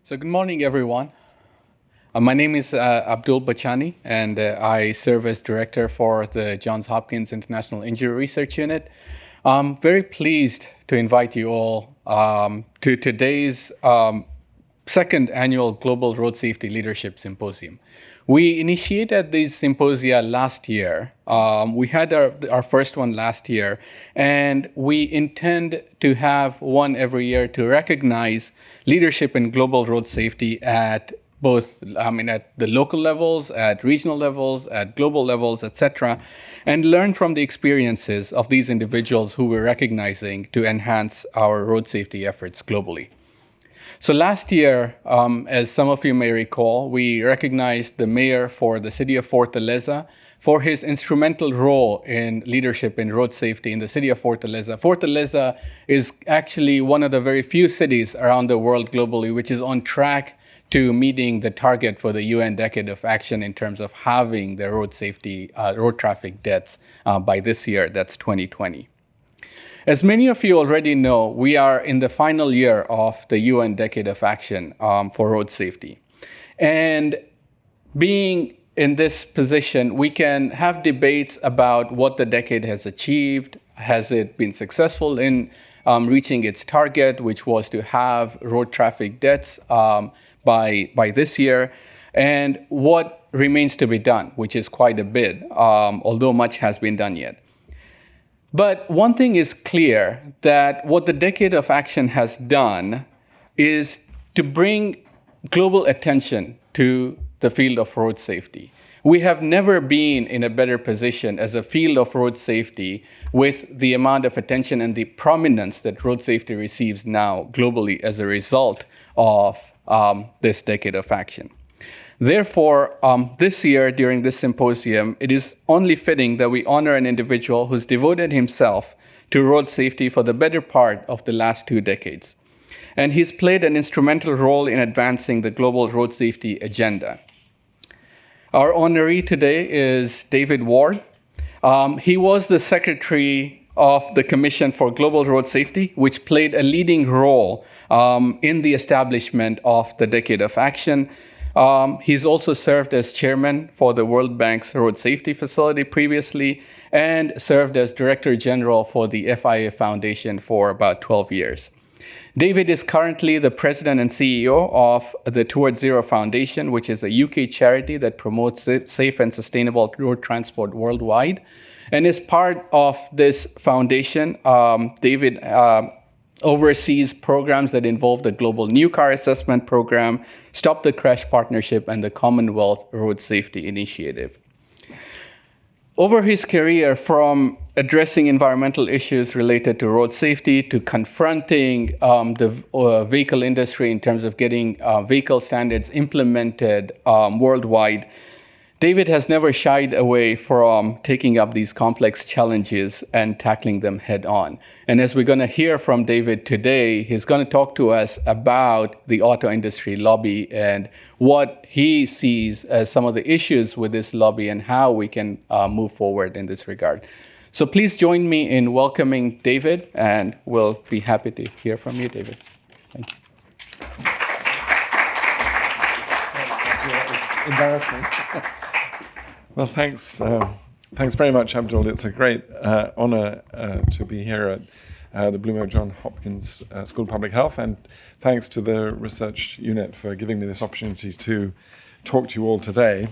So good morning, everyone. My name is Abdul Bachani, and I serve as director for the Johns Hopkins International Injury Research Unit. I'm very pleased to invite you all to today's second annual Global Road Safety Leadership Symposium. We initiated these symposia last year. We had our first one last year, and we intend to have one every year to recognize leadership in global road safety at at the local levels, at regional levels, at global levels, etc., and learn from the experiences of these individuals who we're recognizing to enhance our road safety efforts globally. So last year, as some of you may recall, we recognized the mayor for the city of Fortaleza for his instrumental role in leadership in road safety in the city of Fortaleza. Fortaleza is actually one of the very few cities around the world globally which is on track to meeting the target for the UN Decade of Action in terms of halving the road safety, road traffic deaths by this year, that's 2020. As many of you already know, we are in the final year of the UN Decade of Action for road safety. And being in this position, we can have debates about what the decade has achieved. Has it been successful in reaching its target, which was to have road traffic deaths by this year? And what remains to be done, which is quite a bit, although much has been done yet. But one thing is clear, that what the Decade of Action has done is to bring global attention to the field of road safety. We have never been in a better position as a field of road safety with the amount of attention and the prominence that road safety receives now globally as a result of this Decade of Action. Therefore, this year, during this symposium, it is only fitting that we honor an individual who's devoted himself to road safety for the better part of the last 2 decades. And he's played an instrumental role in advancing the global road safety agenda. Our honoree today is David Ward. He was the secretary of the Commission for Global Road Safety, which played a leading role in the establishment of the Decade of Action. He's also served as chairman for the World Bank's Road Safety Facility previously, and served as Director General for the FIA Foundation for about 12 years. David is currently the president and CEO of the Towards Zero Foundation, which is a UK charity that promotes safe and sustainable road transport worldwide. And as part of this foundation, David oversees programs that involve the Global New Car Assessment Program, Stop the Crash Partnership, and the Commonwealth Road Safety Initiative. Over his career, from addressing environmental issues related to road safety to confronting the vehicle industry in terms of getting vehicle standards implemented worldwide, David has never shied away from taking up these complex challenges and tackling them head on. And as we're going to hear from David today, he's going to talk to us about the auto industry lobby and what he sees as some of the issues with this lobby and how we can move forward in this regard. So please join me in welcoming David, and we'll be happy to hear from you, David. Thank you. That was embarrassing. Well, thanks very much, Abdul. It's a great honor to be here at the Bloomer John Hopkins School of Public Health, and thanks to the research unit for giving me this opportunity to talk to you all today.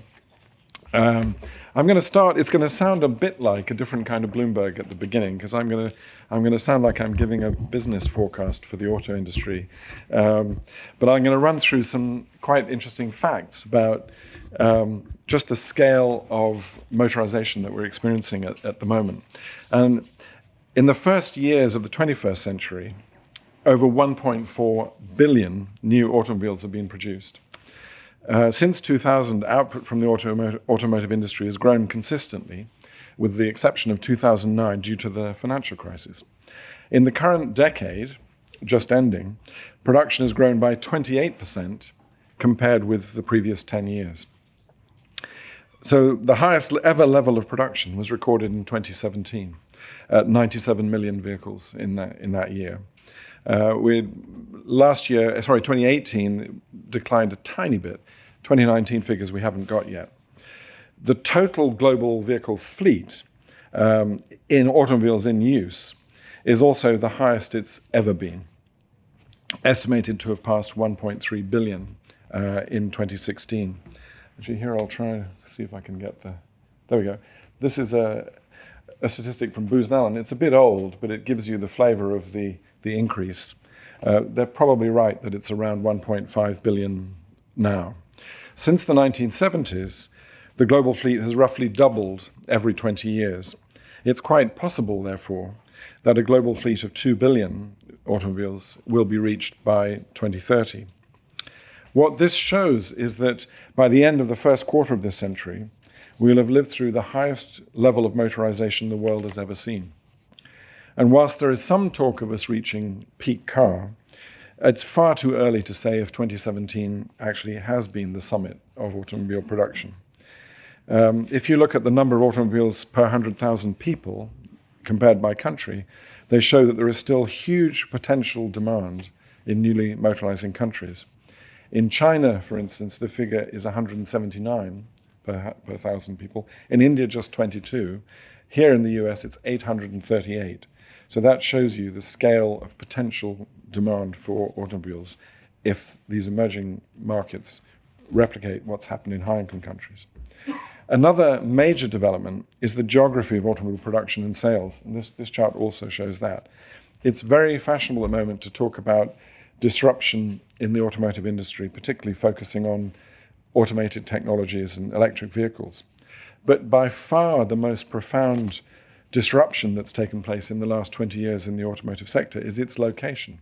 I'm going to start. It's going to sound a bit like a different kind of Bloomberg at the beginning, because I'm going to sound like I'm giving a business forecast for the auto industry, but I'm going to run through some quite interesting facts about just the scale of motorization that we're experiencing at the moment. And in the first years of the 21st century, over 1.4 billion new automobiles have been produced. Since 2000, output from the automotive industry has grown consistently, with the exception of 2009 due to the financial crisis. In the current decade, just ending, production has grown by 28% compared with the previous 10 years. So the highest ever level of production was recorded in 2017 at 97 million vehicles in that year. Last year, 2018 declined a tiny bit. 2019 figures we haven't got yet. The total global vehicle fleet in automobiles in use is also the highest it's ever been, estimated to have passed 1.3 billion in 2016. Actually, here I'll try to see if I can get there we go. This is a statistic from Booz Allen. It's a bit old, but it gives you the flavor of the increase. They're probably right that it's around 1.5 billion now. Since the 1970s, the global fleet has roughly doubled every 20 years. It's quite possible, therefore, that a global fleet of 2 billion automobiles will be reached by 2030. What this shows is that by the end of the first quarter of this century, we'll have lived through the highest level of motorization the world has ever seen. And whilst there is some talk of us reaching peak car, it's far too early to say if 2017 actually has been the summit of automobile production. If you look at the number of automobiles per 100,000 people compared by country, they show that there is still huge potential demand in newly motorizing countries. In China, for instance, the figure is 179 per 1,000 people. In India, just 22. Here in the US, it's 838. So that shows you the scale of potential demand for automobiles if these emerging markets replicate what's happened in high-income countries. Another major development is the geography of automobile production and sales, and this chart also shows that. It's very fashionable at the moment to talk about disruption in the automotive industry, particularly focusing on automated technologies and electric vehicles. But by far the most profound disruption that's taken place in the last 20 years in the automotive sector is its location.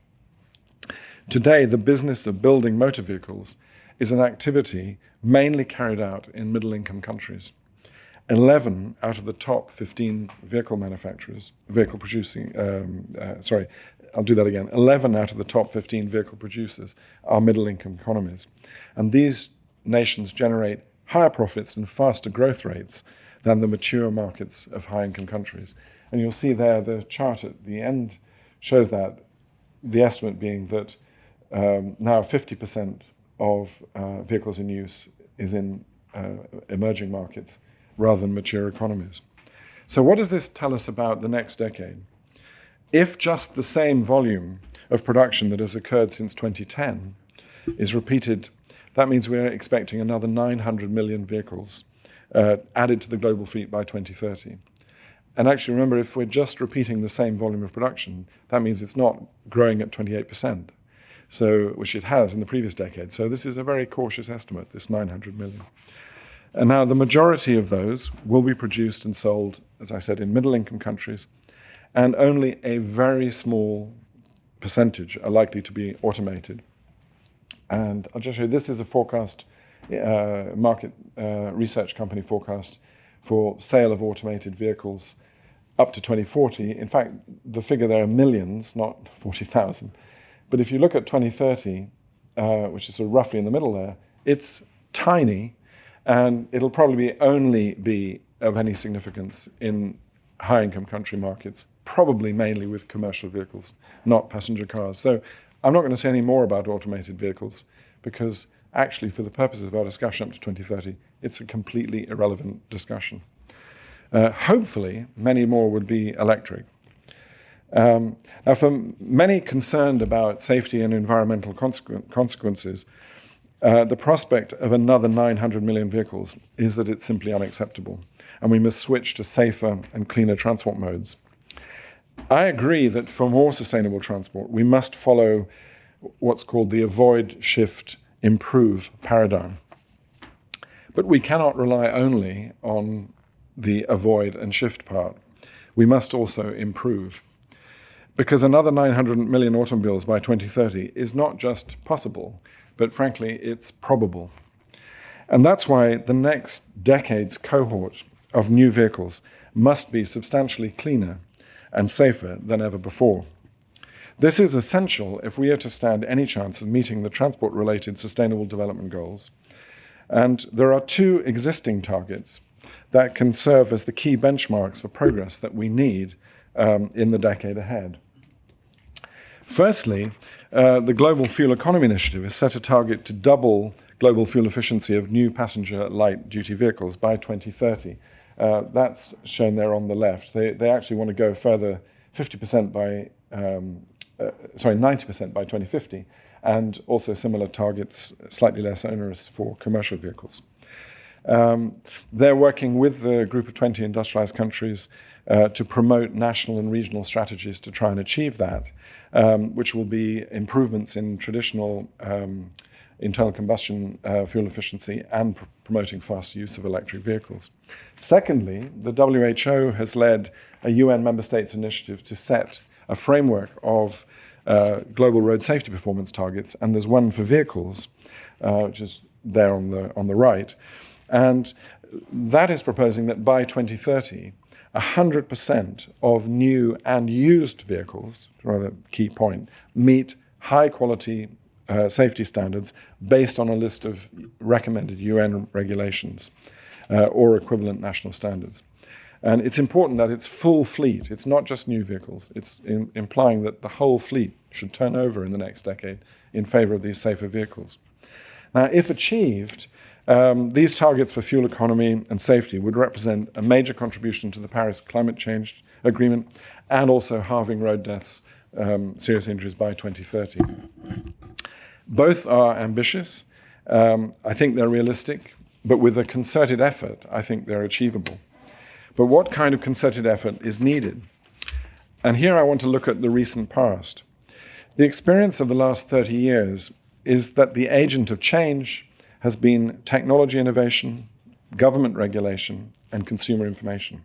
Today, the business of building motor vehicles is an activity mainly carried out in middle-income countries. 11 out of the top 15 vehicle manufacturers, 11 out of the top 15 vehicle producers are middle-income economies. And these nations generate higher profits and faster growth rates than the mature markets of high-income countries. And you'll see there the chart at the end shows that, the estimate being that now 50% of vehicles in use is in emerging markets rather than mature economies. So what does this tell us about the next decade? If just the same volume of production that has occurred since 2010 is repeated, that means we're expecting another 900 million vehicles added to the global fleet by 2030. And actually, remember, if we're just repeating the same volume of production, that means it's not growing at 28%, which it has in the previous decade. So this is a very cautious estimate, this 900 million. And now the majority of those will be produced and sold, as I said, in middle-income countries, and only a very small percentage are likely to be automated. And I'll just show you, this is a forecast, market research company forecast for sale of automated vehicles up to 2040. In fact, the figure there are millions, not 40,000. But if you look at 2030, which is sort of roughly in the middle there, it's tiny, and it'll probably only be of any significance in high-income country markets, probably mainly with commercial vehicles, not passenger cars. So I'm not going to say any more about automated vehicles because actually for the purposes of our discussion up to 2030, it's a completely irrelevant discussion. Hopefully, many more would be electric. Now, for many concerned about safety and environmental consequences, the prospect of another 900 million vehicles is that it's simply unacceptable, and we must switch to safer and cleaner transport modes. I agree that for more sustainable transport, we must follow what's called the avoid, shift, improve paradigm. But we cannot rely only on the avoid and shift part. We must also improve. Because another 900 million automobiles by 2030 is not just possible, but frankly, it's probable. And that's why the next decade's cohort of new vehicles must be substantially cleaner and safer than ever before. This is essential if we are to stand any chance of meeting the transport-related Sustainable Development Goals. And there are two existing targets that can serve as the key benchmarks for progress that we need in the decade ahead. Firstly, the Global Fuel Economy Initiative is set a target to double global fuel efficiency of new passenger light-duty vehicles by 2030. That's shown there on the left. They actually want to go further, 50% by, 90% by 2050, and also similar targets, slightly less onerous for commercial vehicles. They're working with the group of 20 industrialized countries to promote national and regional strategies to try and achieve that, which will be improvements in traditional internal combustion fuel efficiency and promoting faster use of electric vehicles. Secondly, the WHO has led a UN member states initiative to set a framework of global road safety performance targets, and there's one for vehicles, which is there on the right, and that is proposing that by 2030, 100% of new and used vehicles, rather key point, meet high quality safety standards based on a list of recommended UN regulations or equivalent national standards. And it's important that it's full fleet. It's not just new vehicles. It's implying that the whole fleet should turn over in the next decade in favor of these safer vehicles. Now, if achieved, these targets for fuel economy and safety would represent a major contribution to the Paris Climate Change Agreement and also halving road deaths, serious injuries by 2030. Both are ambitious. I think they're realistic, but with a concerted effort, I think they're achievable. But what kind of concerted effort is needed? And here I want to look at the recent past. The experience of the last 30 years is that the agent of change has been technology innovation, government regulation, and consumer information.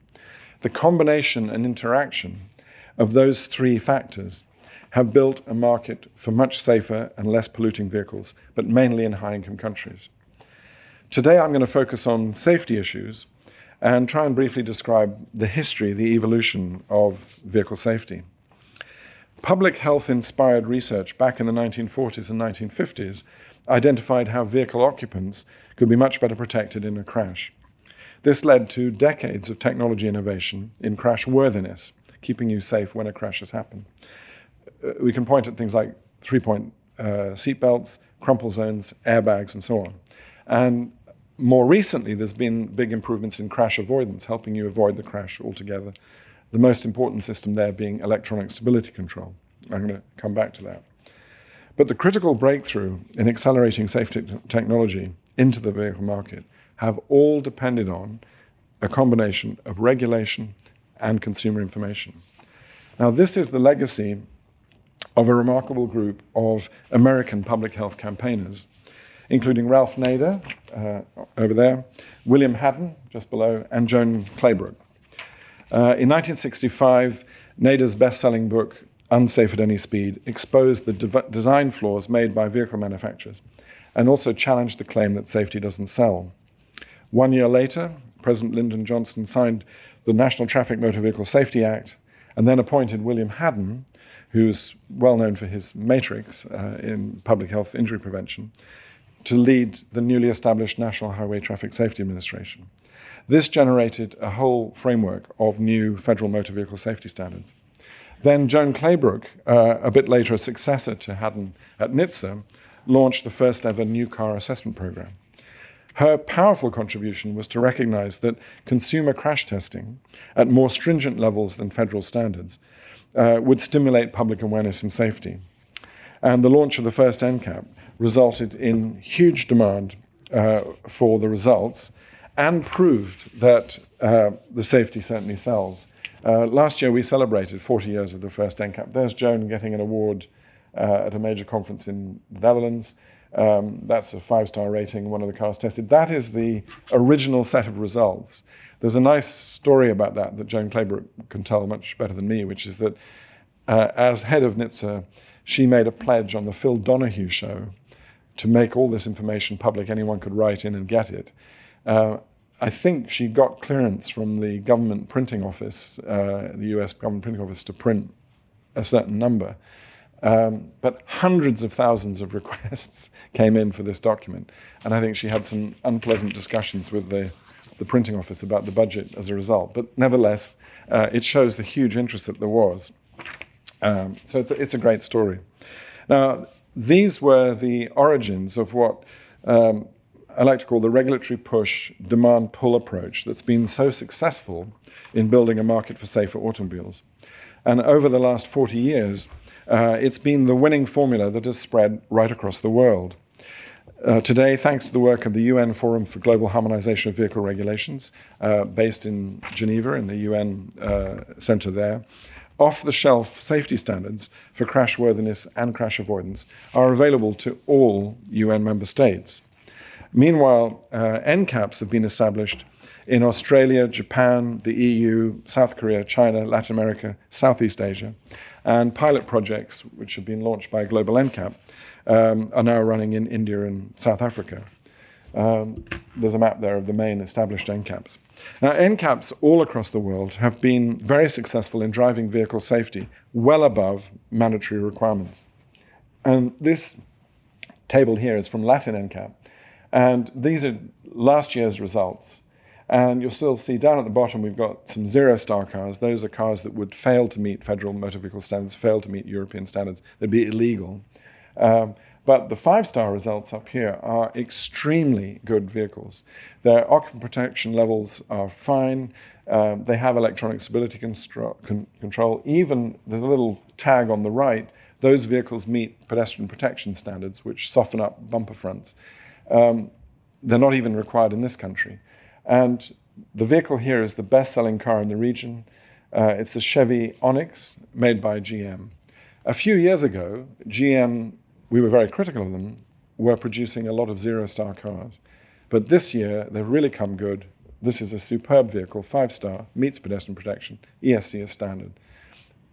The combination and interaction of those three factors have built a market for much safer and less polluting vehicles, but mainly in high-income countries. Today I'm going to focus on safety issues and try and briefly describe the history, the evolution of vehicle safety. Public health-inspired research back in the 1940s and 1950s identified how vehicle occupants could be much better protected in a crash. This led to decades of technology innovation in crash worthiness, keeping you safe when a crash has happened. We can point at things like three-point seatbelts, crumple zones, airbags, and so on. And more recently, there's been big improvements in crash avoidance, helping you avoid the crash altogether. The most important system there being electronic stability control. I'm going to come back to that. But the critical breakthrough in accelerating safety technology into the vehicle market have all depended on a combination of regulation and consumer information. Now, this is the legacy of a remarkable group of American public health campaigners, including Ralph Nader, over there, William Haddon, just below, and Joan Claybrook. In 1965, Nader's best-selling book, Unsafe at Any Speed, exposed the design flaws made by vehicle manufacturers and also challenged the claim that safety doesn't sell. 1 year later, President Lyndon Johnson signed the National Traffic Motor Vehicle Safety Act and then appointed William Haddon, who's well known for his matrix in public health injury prevention, to lead the newly established National Highway Traffic Safety Administration. This generated a whole framework of new federal motor vehicle safety standards. Then Joan Claybrook, a bit later a successor to Haddon at NHTSA, launched the first ever new car assessment program. Her powerful contribution was to recognize that consumer crash testing at more stringent levels than federal standards would stimulate public awareness and safety. And the launch of the first NCAP resulted in huge demand for the results and proved that the safety certainly sells. Last year we celebrated 40 years of the first NCAP. There's Joan getting an award at a major conference in the Netherlands. That's a 5-star rating, one of the cars tested. That is the original set of results. There's a nice story about that Joan Claybrook can tell much better than me, which is that as head of NHTSA, she made a pledge on the Phil Donahue show to make all this information public. Anyone could write in and get it. I think she got clearance from the government printing office, the US government printing office, to print a certain number. But hundreds of thousands of requests came in for this document. And I think she had some unpleasant discussions with the printing office about the budget as a result. But nevertheless, it shows the huge interest that there was. So it's a great story. Now, these were the origins of what I like to call the regulatory push, demand pull approach that's been so successful in building a market for safer automobiles. And over the last 40 years, it's been the winning formula that has spread right across the world. Today, thanks to the work of the UN Forum for Global Harmonization of Vehicle Regulations, based in Geneva in the UN center there, off-the-shelf safety standards for crashworthiness and crash avoidance are available to all UN member states. Meanwhile, NCAPs have been established in Australia, Japan, the EU, South Korea, China, Latin America, Southeast Asia, and pilot projects, which have been launched by Global NCAP, are now running in India and South Africa. There's a map there of the main established NCAPs. Now, NCAPs all across the world have been very successful in driving vehicle safety well above mandatory requirements. And this table here is from Latin NCAP, and these are last year's results. And you'll still see down at the bottom, we've got some zero-star cars. Those are cars that would fail to meet federal motor vehicle standards, fail to meet European standards. They'd be illegal. But the 5-star results up here are extremely good vehicles. Their occupant protection levels are fine. They have electronic stability control. Even there's a little tag on the right. Those vehicles meet pedestrian protection standards, which soften up bumper fronts. They're not even required in this country. And the vehicle here is the best-selling car in the region. It's the Chevy Onyx, made by GM. A few years ago, GM, we were very critical of them, were producing a lot of zero-star cars. But this year, they've really come good. This is a superb vehicle, 5-star, meets pedestrian protection, ESC is standard.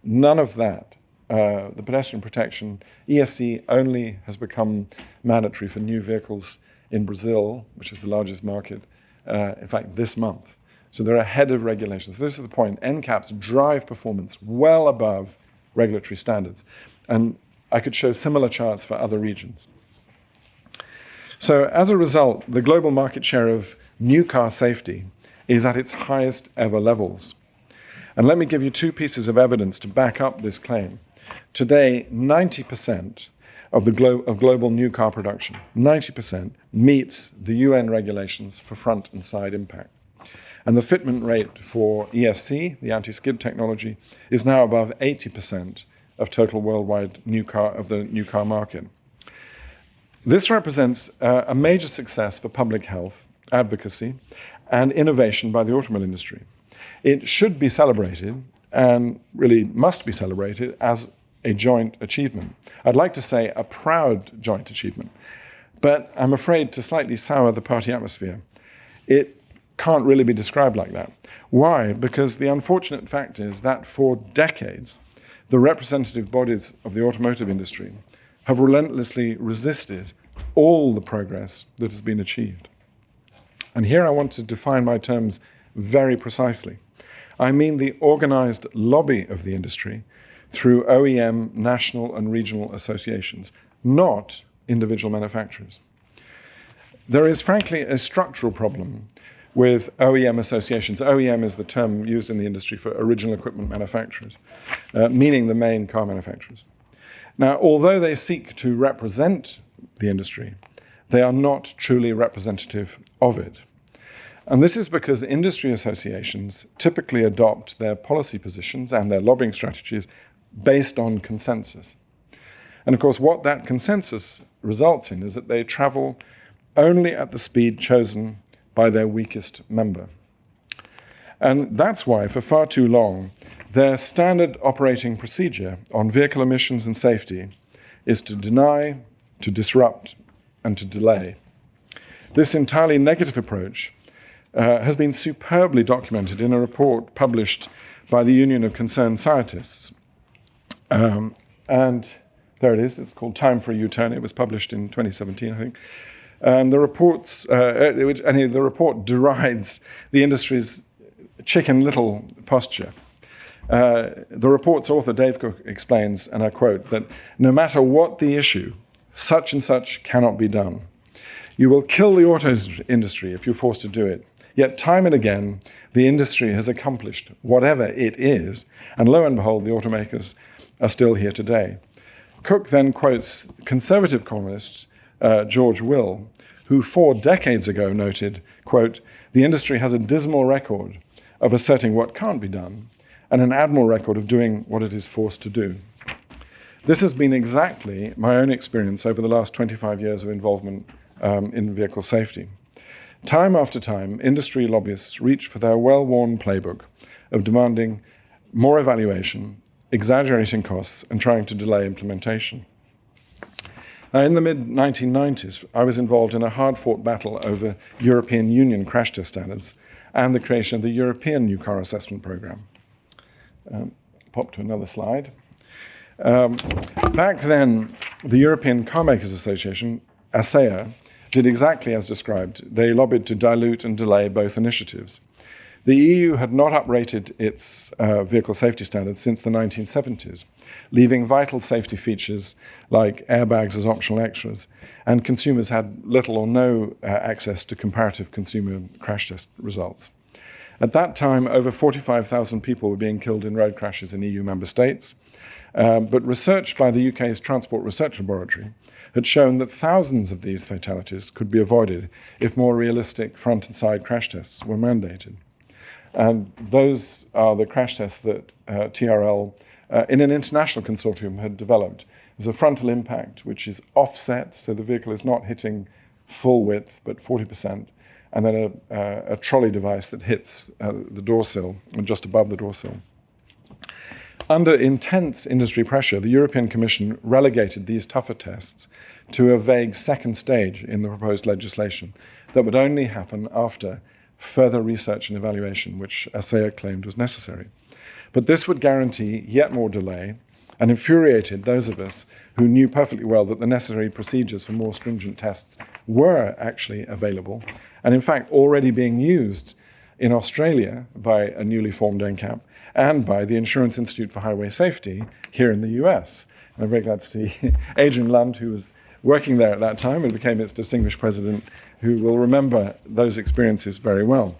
None of that. The pedestrian protection, ESC only has become mandatory for new vehicles in Brazil, which is the largest market, in fact, this month. So they're ahead of regulations. So this is the point. NCAPs drive performance well above regulatory standards. And I could show similar charts for other regions. So as a result, the global market share of new car safety is at its highest ever levels. And let me give you two pieces of evidence to back up this claim. Today, 90% of global new car production, 90% meets the UN regulations for front and side impact. And the fitment rate for ESC, the anti-skid technology, is now above 80% of total worldwide new car market. This represents a major success for public health, advocacy, and innovation by the automobile industry. It should be celebrated, and really must be celebrated, as a joint achievement. I'd like to say a proud joint achievement, but I'm afraid to slightly sour the party atmosphere. It can't really be described like that. Why? Because the unfortunate fact is that for decades, the representative bodies of the automotive industry have relentlessly resisted all the progress that has been achieved. And here I want to define my terms very precisely. I mean the organized lobby of the industry through OEM national and regional associations, not individual manufacturers. There is frankly a structural problem with OEM associations. OEM is the term used in the industry for original equipment manufacturers, meaning the main car manufacturers. Now, although they seek to represent the industry, they are not truly representative of it. And this is because industry associations typically adopt their policy positions and their lobbying strategies based on consensus. And of course, what that consensus results in is that they travel only at the speed chosen by their weakest member. And that's why, for far too long, their standard operating procedure on vehicle emissions and safety is to deny, to disrupt, and to delay. This entirely negative approach has been superbly documented in a report published by the Union of Concerned Scientists. And there it is. It's called Time for a U-Turn. It was published in 2017, I think. And the report derides the industry's Chicken Little posture. The report's author, Dave Cook, explains, and I quote, that no matter what the issue, such and such cannot be done. You will kill the auto industry if you're forced to do it. Yet time and again, the industry has accomplished whatever it is, and lo and behold, the automakers are still here today. Cook then quotes conservative columnist George Will, who 4 decades ago noted, quote, "The industry has a dismal record of asserting what can't be done and an admirable record of doing what it is forced to do." This has been exactly my own experience over the last 25 years of involvement in vehicle safety. Time after time, industry lobbyists reach for their well-worn playbook of demanding more evaluation, exaggerating costs, and trying to delay implementation. Now, in the mid-1990s, I was involved in a hard-fought battle over European Union crash test standards and the creation of the European New Car Assessment Programme. Pop to another slide. Back then, the European Carmakers Association, ASEA, did exactly as described. They lobbied to dilute and delay both initiatives. The EU had not uprated its vehicle safety standards since the 1970s, leaving vital safety features like airbags as optional extras, and consumers had little or no access to comparative consumer crash test results. At that time, over 45,000 people were being killed in road crashes in EU member states, but research by the UK's Transport Research Laboratory had shown that thousands of these fatalities could be avoided if more realistic front and side crash tests were mandated. And those are the crash tests that TRL, in an international consortium, had developed. There's a frontal impact, which is offset, so the vehicle is not hitting full width, but 40%, and then a trolley device that hits the door sill, or just above the door sill. Under intense industry pressure, the European Commission relegated these tougher tests to a vague second stage in the proposed legislation that would only happen after further research and evaluation, which ASEA claimed was necessary. But this would guarantee yet more delay and infuriated those of us who knew perfectly well that the necessary procedures for more stringent tests were actually available and in fact already being used in Australia by a newly formed NCAP and by the Insurance Institute for Highway Safety here in the US. And I'm very glad to see Adrian Lund, who was working there at that time and became its distinguished president, who will remember those experiences very well.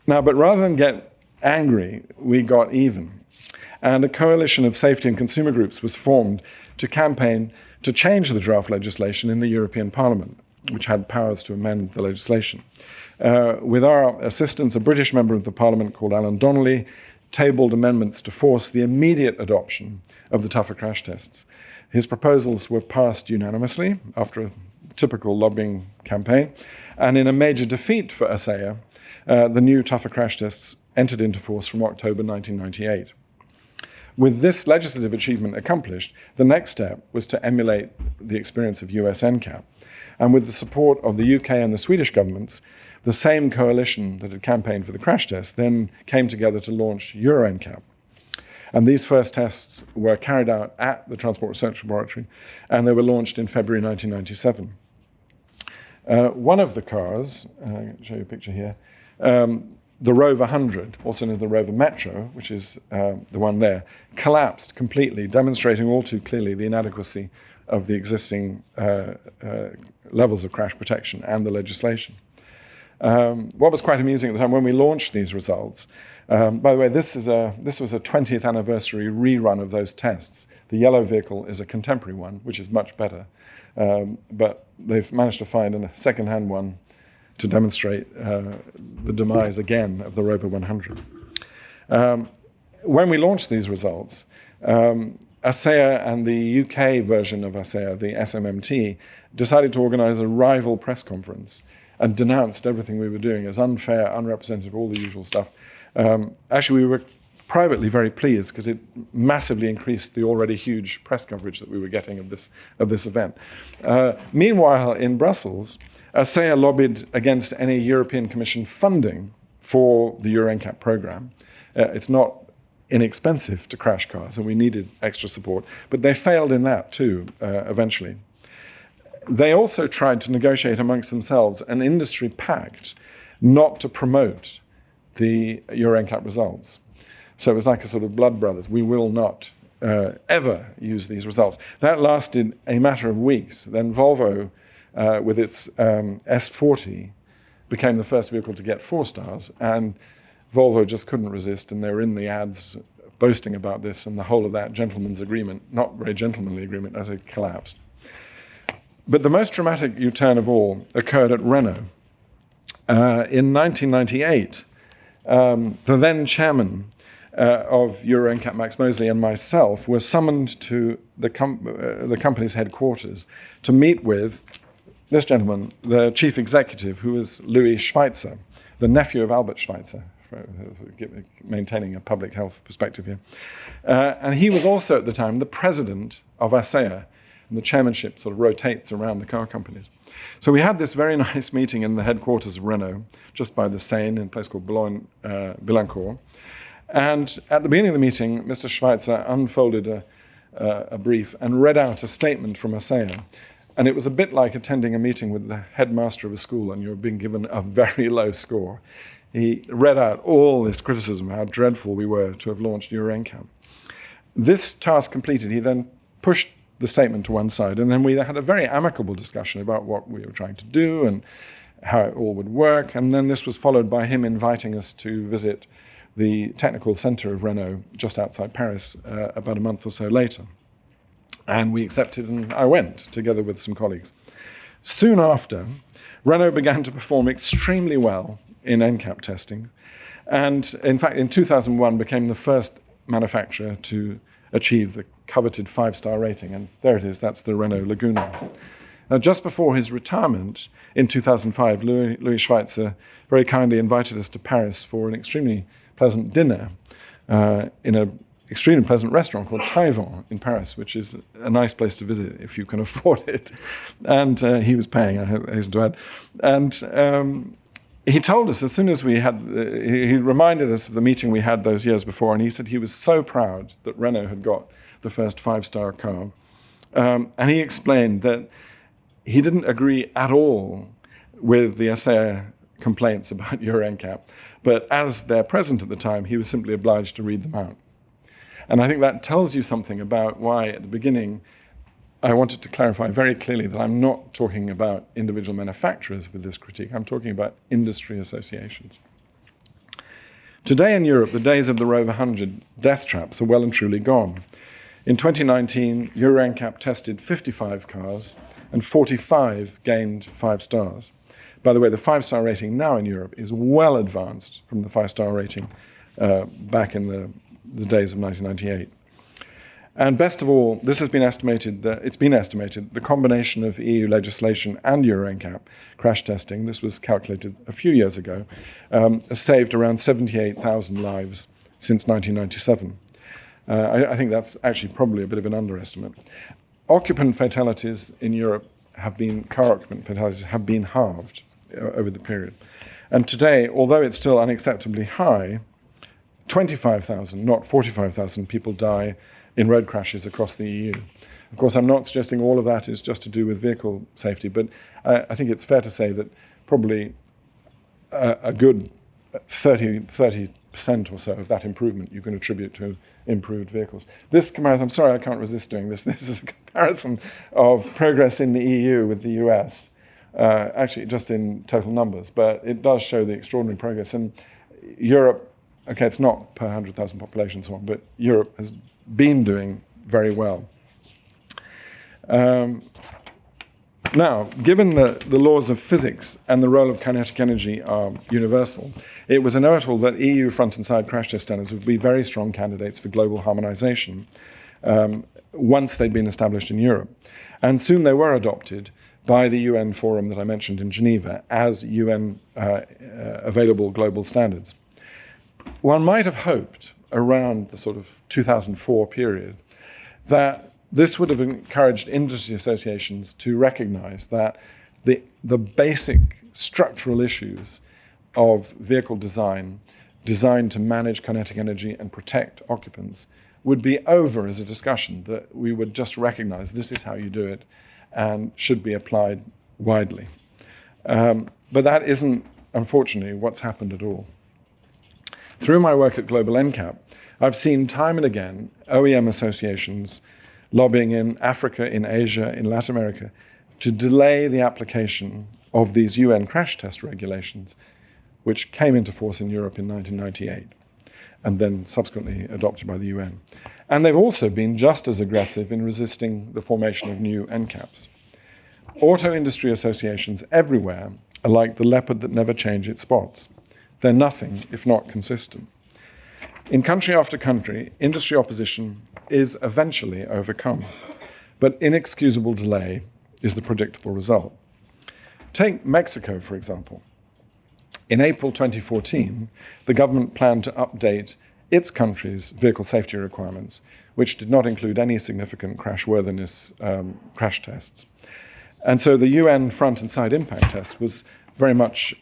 Now, but rather than get angry, we got even. And a coalition of safety and consumer groups was formed to campaign to change the draft legislation in the European Parliament, which had powers to amend the legislation. With our assistance, a British member of the Parliament called Alan Donnelly tabled amendments to force the immediate adoption of the tougher crash tests. His proposals were passed unanimously after a typical lobbying campaign, and in a major defeat for ASEA, the new tougher crash tests entered into force from October 1998. With this legislative achievement accomplished, the next step was to emulate the experience of US NCAP. And with the support of the UK and the Swedish governments, the same coalition that had campaigned for the crash tests then came together to launch Euro NCAP. And these first tests were carried out at the Transport Research Laboratory, and they were launched in February 1997. One of the cars, I'll show you a picture here, the Rover 100, also known as the Rover Metro, which is the one there, collapsed completely, demonstrating all too clearly the inadequacy of the existing levels of crash protection and the legislation. What was quite amusing at the time when we launched these results, by the way, this was a 20th anniversary rerun of those tests. The yellow vehicle is a contemporary one, which is much better, but they've managed to find a second-hand one to demonstrate the demise again of the Rover 100. When we launched these results, ASEA and the UK version of ASEA, the SMMT, decided to organize a rival press conference and denounced everything we were doing as unfair, unrepresentative, all the usual stuff. Actually, we were privately very pleased because it massively increased the already huge press coverage that we were getting of this event. Meanwhile, in Brussels, ASEA lobbied against any European Commission funding for the Euro NCAP program. It's not inexpensive to crash cars, and we needed extra support, but they failed in that too, eventually. They also tried to negotiate amongst themselves an industry pact not to promote the Euro NCAP results. So it was like a sort of blood brothers. We will not ever use these results. That lasted a matter of weeks. Then Volvo, with its S40, became the first vehicle to get 4 stars, and Volvo just couldn't resist, and they were in the ads boasting about this, and the whole of that gentleman's agreement, not very gentlemanly agreement, as it collapsed. But the most dramatic U-turn of all occurred at Renault. In 1998, the then chairman of Euro NCAP, Max Mosley, and myself were summoned to the company's headquarters to meet with this gentleman, the chief executive, who was Louis Schweitzer, the nephew of Albert Schweitzer, maintaining a public health perspective here. And he was also at the time the president of ASEA, and the chairmanship sort of rotates around the car companies. So we had this very nice meeting in the headquarters of Renault, just by the Seine, in a place called Billancourt. And at the beginning of the meeting, Mr. Schweitzer unfolded a brief and read out a statement from ASEA. And it was a bit like attending a meeting with the headmaster of a school and you're being given a very low score. He read out all this criticism, how dreadful we were to have launched Euro NCAP. This task completed, he then pushed the statement to one side, and then we had a very amicable discussion about what we were trying to do and how it all would work. And then this was followed by him inviting us to visit the technical center of Renault just outside Paris about a month or so later. And we accepted, and I went together with some colleagues. Soon after, Renault began to perform extremely well in NCAP testing, and in fact in 2001 became the first manufacturer to achieve the coveted 5-star rating, and there it is, that's the Renault Laguna. Now, just before his retirement in 2005, Louis Schweitzer very kindly invited us to Paris for an extremely pleasant dinner in an extremely pleasant restaurant called Taïwan in Paris, which is a nice place to visit if you can afford it. And he was paying, I hasten to add. And he told us as soon as we had, he reminded us of the meeting we had those years before, and he said he was so proud that Renault had got the first 5-star car. And he explained that he didn't agree at all with the ASEA complaints about Euro NCAP, but as their president at the time, he was simply obliged to read them out. And I think that tells you something about why, at the beginning, I wanted to clarify very clearly that I'm not talking about individual manufacturers with this critique. I'm talking about industry associations. Today in Europe, the days of the Rover 100 death traps are well and truly gone. In 2019, Euro NCAP tested 55 cars, and 45 gained 5 stars. By the way, the 5-star rating now in Europe is well advanced from the 5-star rating back in the days of 1998. And best of all, this has been estimated, the combination of EU legislation and Euro NCAP crash testing, this was calculated a few years ago, has saved around 78,000 lives since 1997. I think that's actually probably a bit of an underestimate. Occupant fatalities in Europe car occupant fatalities have been halved over the period. And today, although it's still unacceptably high, 25,000, not 45,000 people die in road crashes across the EU. Of course, I'm not suggesting all of that is just to do with vehicle safety, but I think it's fair to say that probably a good 30% or so of that improvement you can attribute to improved vehicles. This comparison, I'm sorry I can't resist doing this. This is a comparison of progress in the EU with the US, actually just in total numbers, but it does show the extraordinary progress. And Europe, okay, it's not per 100,000 population and so on, but Europe has been doing very well. Now, given the laws of physics and the role of kinetic energy are universal, it was inevitable that EU front and side crash test standards would be very strong candidates for global harmonization once they'd been established in Europe. And soon they were adopted by the UN forum that I mentioned in Geneva as UN available global standards. One might have hoped around the sort of 2004 period that this would have encouraged industry associations to recognize that the basic structural issues of vehicle design, designed to manage kinetic energy and protect occupants, would be over as a discussion, that we would just recognize this is how you do it and should be applied widely. But that isn't, unfortunately, what's happened at all. Through my work at Global NCAP, I've seen time and again OEM associations lobbying in Africa, in Asia, in Latin America, to delay the application of these UN crash test regulations, which came into force in Europe in 1998. and then subsequently adopted by the UN. And they've also been just as aggressive in resisting the formation of new NCAPs. Auto industry associations everywhere are like the leopard that never changes its spots. They're nothing if not consistent. In country after country, industry opposition is eventually overcome, but inexcusable delay is the predictable result. Take Mexico, for example. In April 2014, the government planned to update its country's vehicle safety requirements, which did not include any significant crashworthiness crash tests. And so the UN front and side impact test was very much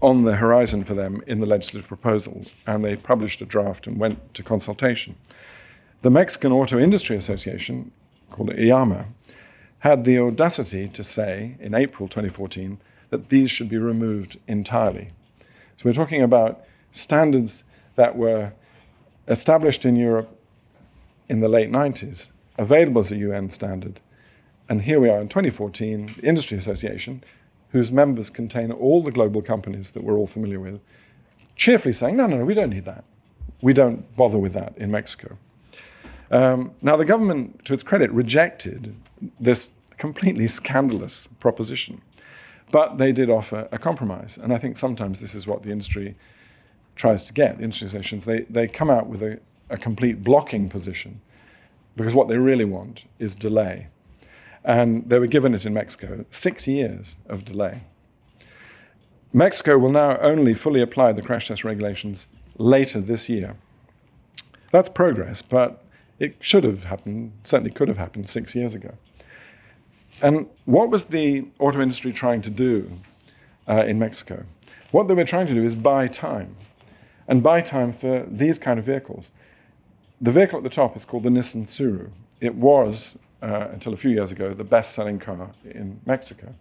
on the horizon for them in the legislative proposal, and they published a draft and went to consultation. The Mexican Auto Industry Association, called IAMA, had the audacity to say in April 2014 that these should be removed entirely. So we're talking about standards that were established in Europe in the late 90s, available as a UN standard. And here we are in 2014, the Industry Association, whose members contain all the global companies that we're all familiar with, cheerfully saying, no, we don't need that. We don't bother with that in Mexico. Now, the government, to its credit, rejected this completely scandalous proposition. But they did offer a compromise. And I think sometimes this is what the industry tries to get. The industry associations, they come out with a complete blocking position, because what they really want is delay. And they were given it in Mexico, 6 years of delay. Mexico will now only fully apply the crash test regulations later this year. That's progress, but it should have happened, certainly could have happened 6 years ago. And what was the auto industry trying to do in Mexico? What they were trying to do is buy time, and buy time for these kind of vehicles. The vehicle at the top is called the Nissan Tsuru. It was, until a few years ago, the best-selling car in Mexico.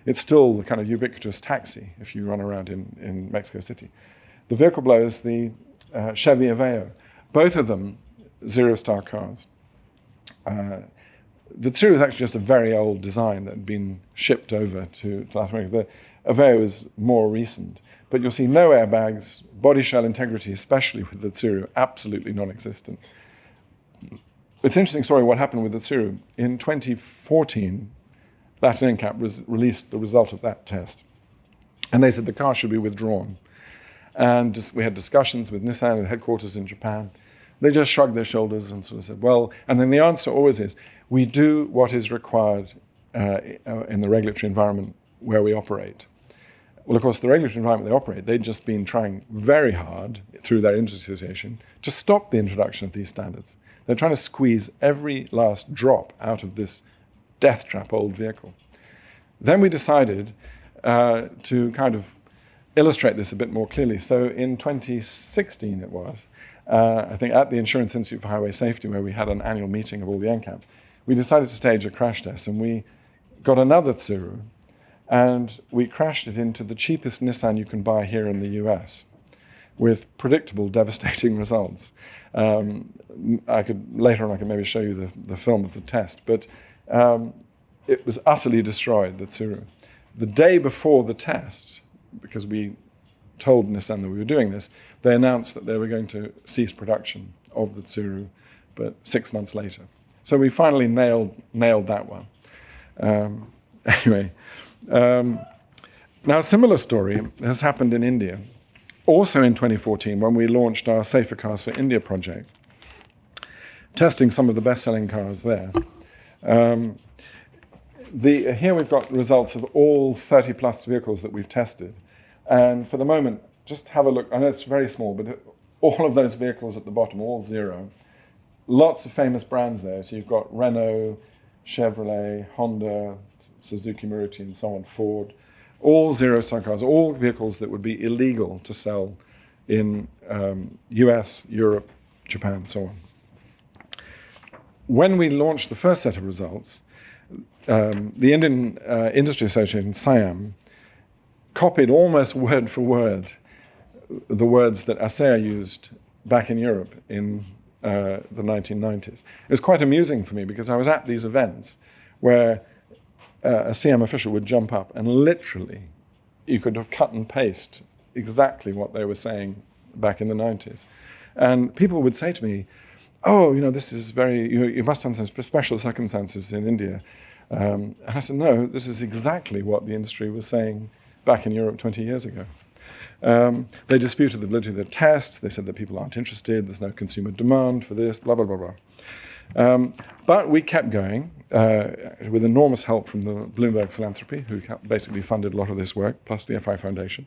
It's still the kind of ubiquitous taxi if you run around in Mexico City. The vehicle below is the Chevy Aveo. Both of them zero-star cars. The Tsuru is actually just a very old design that had been shipped over to Latin America. The Aveo is more recent. But you'll see no airbags, body shell integrity, especially with the Tsuru, absolutely non-existent. It's an interesting story what happened with the Tsuru. In 2014, Latin NCAP released the result of that test. And they said the car should be withdrawn. And we had discussions with Nissan at headquarters in Japan. They just shrugged their shoulders and sort of said, well, and then the answer always is, we do what is required in the regulatory environment where we operate. Well, of course, the regulatory environment they operate, they'd just been trying very hard through their industry association to stop the introduction of these standards. They're trying to squeeze every last drop out of this death trap old vehicle. Then we decided to kind of illustrate this a bit more clearly. So in 2016 it was, I think at the Insurance Institute for Highway Safety, where we had an annual meeting of all the NCAPs, we decided to stage a crash test, and we got another Tsuru, and we crashed it into the cheapest Nissan you can buy here in the US, with predictable, devastating results. Later on I can maybe show you the film of the test, but it was utterly destroyed, the Tsuru. The day before the test, because we told Nissan that we were doing this, they announced that they were going to cease production of the Tsuru, but 6 months later. So we finally nailed that one. Anyway, now a similar story has happened in India, also in 2014, when we launched our Safer Cars for India project, testing some of the best-selling cars there. Here we've got results of all 30-plus vehicles that we've tested. And for the moment, just have a look. I know it's very small, but all of those vehicles at the bottom, all zero. Lots of famous brands there. So you've got Renault, Chevrolet, Honda, Suzuki Maruti, and so on, Ford. All zero-star cars, all vehicles that would be illegal to sell in US, Europe, Japan, so on. When we launched the first set of results, the Indian Industry Association, SIAM, copied almost word for word the words that ASEA used back in Europe in the 1990s. It was quite amusing for me because I was at these events where a CM official would jump up and literally you could have cut and paste exactly what they were saying back in the 90s. And people would say to me, oh, this is you must have some special circumstances in India. And I said, no, this is exactly what the industry was saying back in Europe 20 years ago. They disputed the validity of the tests. They said that people aren't interested. There's no consumer demand for this, blah, blah, blah, blah. But we kept going with enormous help from the Bloomberg Philanthropy, who basically funded a lot of this work, plus the FI Foundation.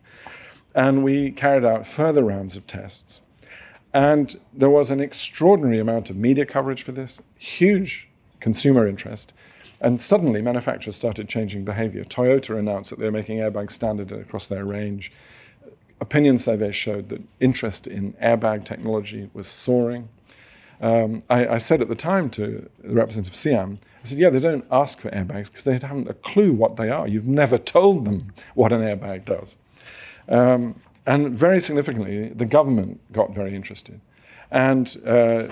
And we carried out further rounds of tests. And there was an extraordinary amount of media coverage for this, huge consumer interest. And suddenly manufacturers started changing behavior. Toyota announced that they were making airbags standard across their range. Opinion surveys showed that interest in airbag technology was soaring. I said at the time to the representative of Siam, I said, yeah, they don't ask for airbags because they haven't a clue what they are. You've never told them what an airbag does. And very significantly, the government got very interested. And to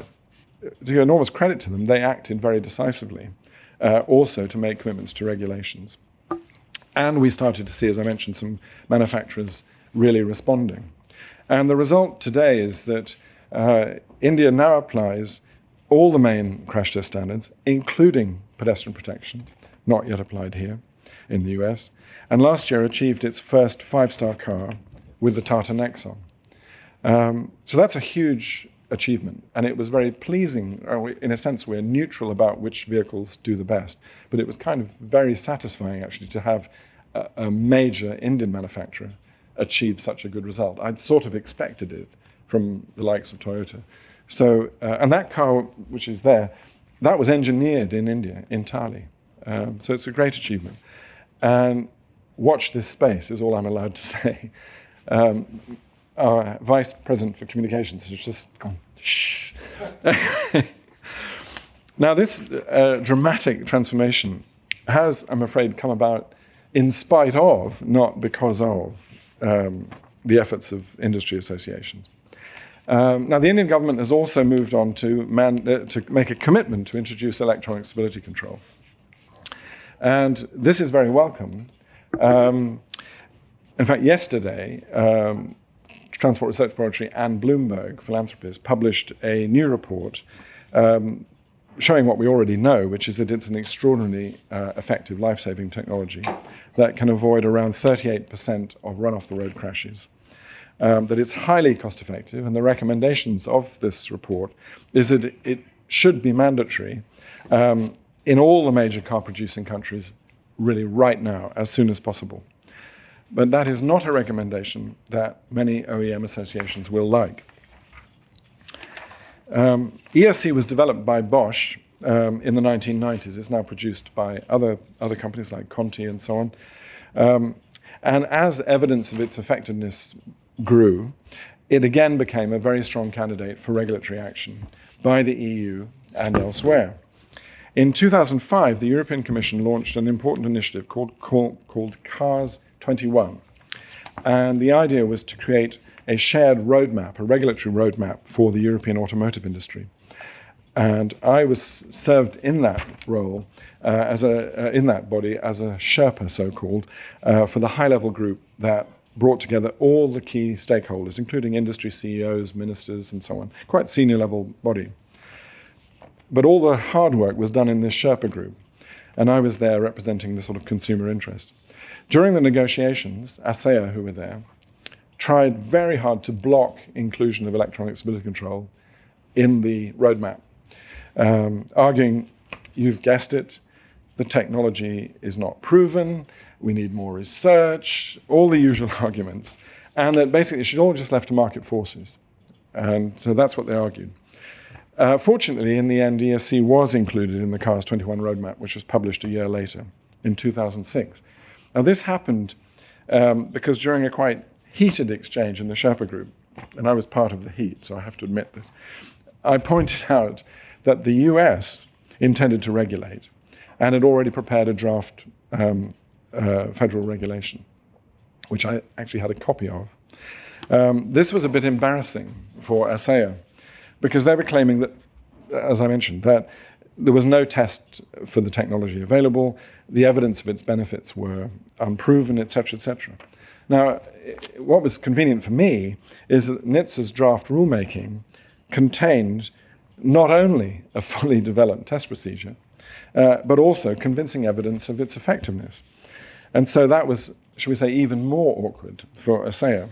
give enormous credit to them, they acted very decisively, also to make commitments to regulations. And we started to see, as I mentioned, some manufacturers really responding. And the result today is that India now applies all the main crash test standards, including pedestrian protection, not yet applied here in the US, and last year achieved its first 5-star car with the Tata Nexon. So that's a huge achievement, and it was very pleasing. In a sense, we're neutral about which vehicles do the best, but it was kind of very satisfying, actually, to have a major Indian manufacturer achieve such a good result. I'd sort of expected it from the likes of Toyota. So, and that car, which is there, that was engineered in India entirely. So it's a great achievement. And watch this space is all I'm allowed to say. Our vice president for communications has just gone, shh. Now, this dramatic transformation has, I'm afraid, come about in spite of, not because of, the efforts of industry associations. Now, the Indian government has also moved on to make a commitment to introduce electronic stability control. And this is very welcome. In fact, yesterday, Transport Research Laboratory and Bloomberg Philanthropies published a new report showing what we already know, which is that it's an extraordinarily effective life-saving technology that can avoid around 38% of run-off-the-road crashes. That it's highly cost-effective, and the recommendations of this report is that it should be mandatory in all the major car-producing countries really right now, as soon as possible. But that is not a recommendation that many OEM associations will like. ESC was developed by Bosch in the 1990s. It's now produced by other companies like Connie and so on. And as evidence of its effectiveness grew, it again became a very strong candidate for regulatory action by the EU and elsewhere. In 2005, the European Commission launched an important initiative called Cars 21. And the idea was to create a shared roadmap, a regulatory roadmap for the European automotive industry. And I was served in that role, in that body, as a Sherpa, so-called, for the high-level group that brought together all the key stakeholders, including industry CEOs, ministers, and so on. Quite senior-level body. But all the hard work was done in this Sherpa group, and I was there representing the sort of consumer interest. During the negotiations, ASEA, who were there, tried very hard to block inclusion of electronic stability control in the roadmap, arguing, you've guessed it, the technology is not proven, we need more research, all the usual arguments, and that basically it should all just left to market forces. And so that's what they argued. Fortunately, in the end, ESC was included in the Cars 21 roadmap, which was published a year later, in 2006. Now, this happened because during a quite heated exchange in the Sherpa group, and I was part of the heat, so I have to admit this, I pointed out that the US intended to regulate and had already prepared a draft federal regulation, which I actually had a copy of. This was a bit embarrassing for ASEA, because they were claiming that, as I mentioned, that there was no test for the technology available, the evidence of its benefits were unproven, etc., etc. Now, what was convenient for me is that NHTSA's draft rulemaking contained not only a fully developed test procedure, but also convincing evidence of its effectiveness. And so that was, shall we say, even more awkward for ASEA.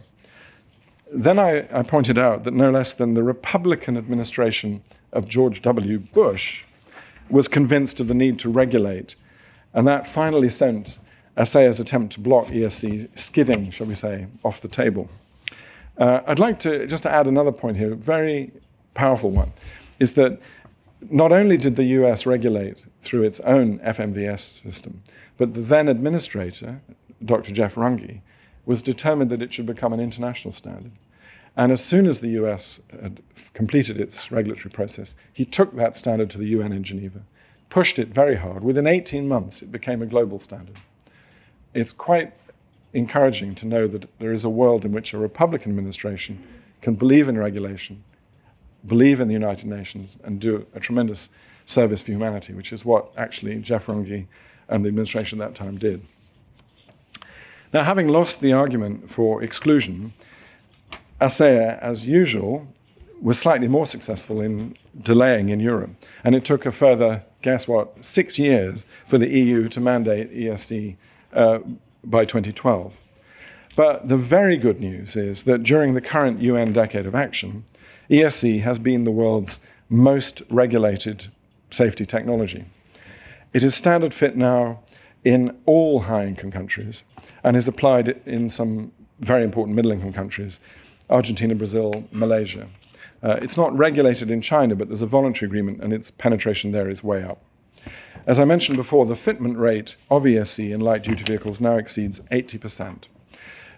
Then I pointed out that no less than the Republican administration of George W. Bush was convinced of the need to regulate, and that finally sent ASEA's attempt to block ESC skidding, shall we say, off the table. I'd like to just add another point here, a very powerful one, is that not only did the US regulate through its own FMVS system, but the then administrator, Dr. Jeff Runge, was determined that it should become an international standard. And as soon as the US had completed its regulatory process, he took that standard to the UN in Geneva, pushed it very hard. Within 18 months, it became a global standard. It's quite encouraging to know that there is a world in which a Republican administration can believe in regulation, believe in the United Nations, and do a tremendous service for humanity, which is what actually Jeff Runge and the administration at that time did. Now, having lost the argument for exclusion, ASEA, as usual, was slightly more successful in delaying in Europe. And it took a further, guess what, 6 years for the EU to mandate ESC by 2012. But the very good news is that during the current UN Decade of Action, ESC has been the world's most regulated safety technology. It is standard fit now in all high-income countries and is applied in some very important middle-income countries, Argentina, Brazil, Malaysia. It's not regulated in China, but there's a voluntary agreement and its penetration there is way up. As I mentioned before, the fitment rate of ESC in light-duty vehicles now exceeds 80%.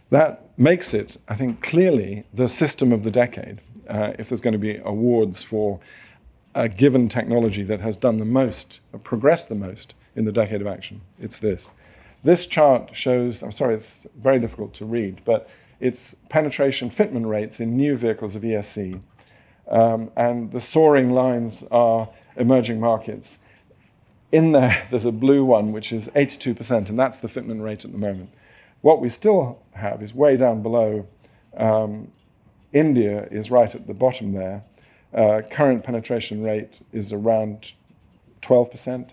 That makes it, I think, clearly the system of the decade. If there's going to be awards for a given technology that has done the most, progressed the most in the decade of action, it's this. This chart shows, I'm sorry, it's very difficult to read, but it's penetration fitment rates in new vehicles of ESC. And the soaring lines are emerging markets. In there, there's a blue one, which is 82%, and that's the fitment rate at the moment. What we still have is way down below. India is right at the bottom there. Current penetration rate is around 12%,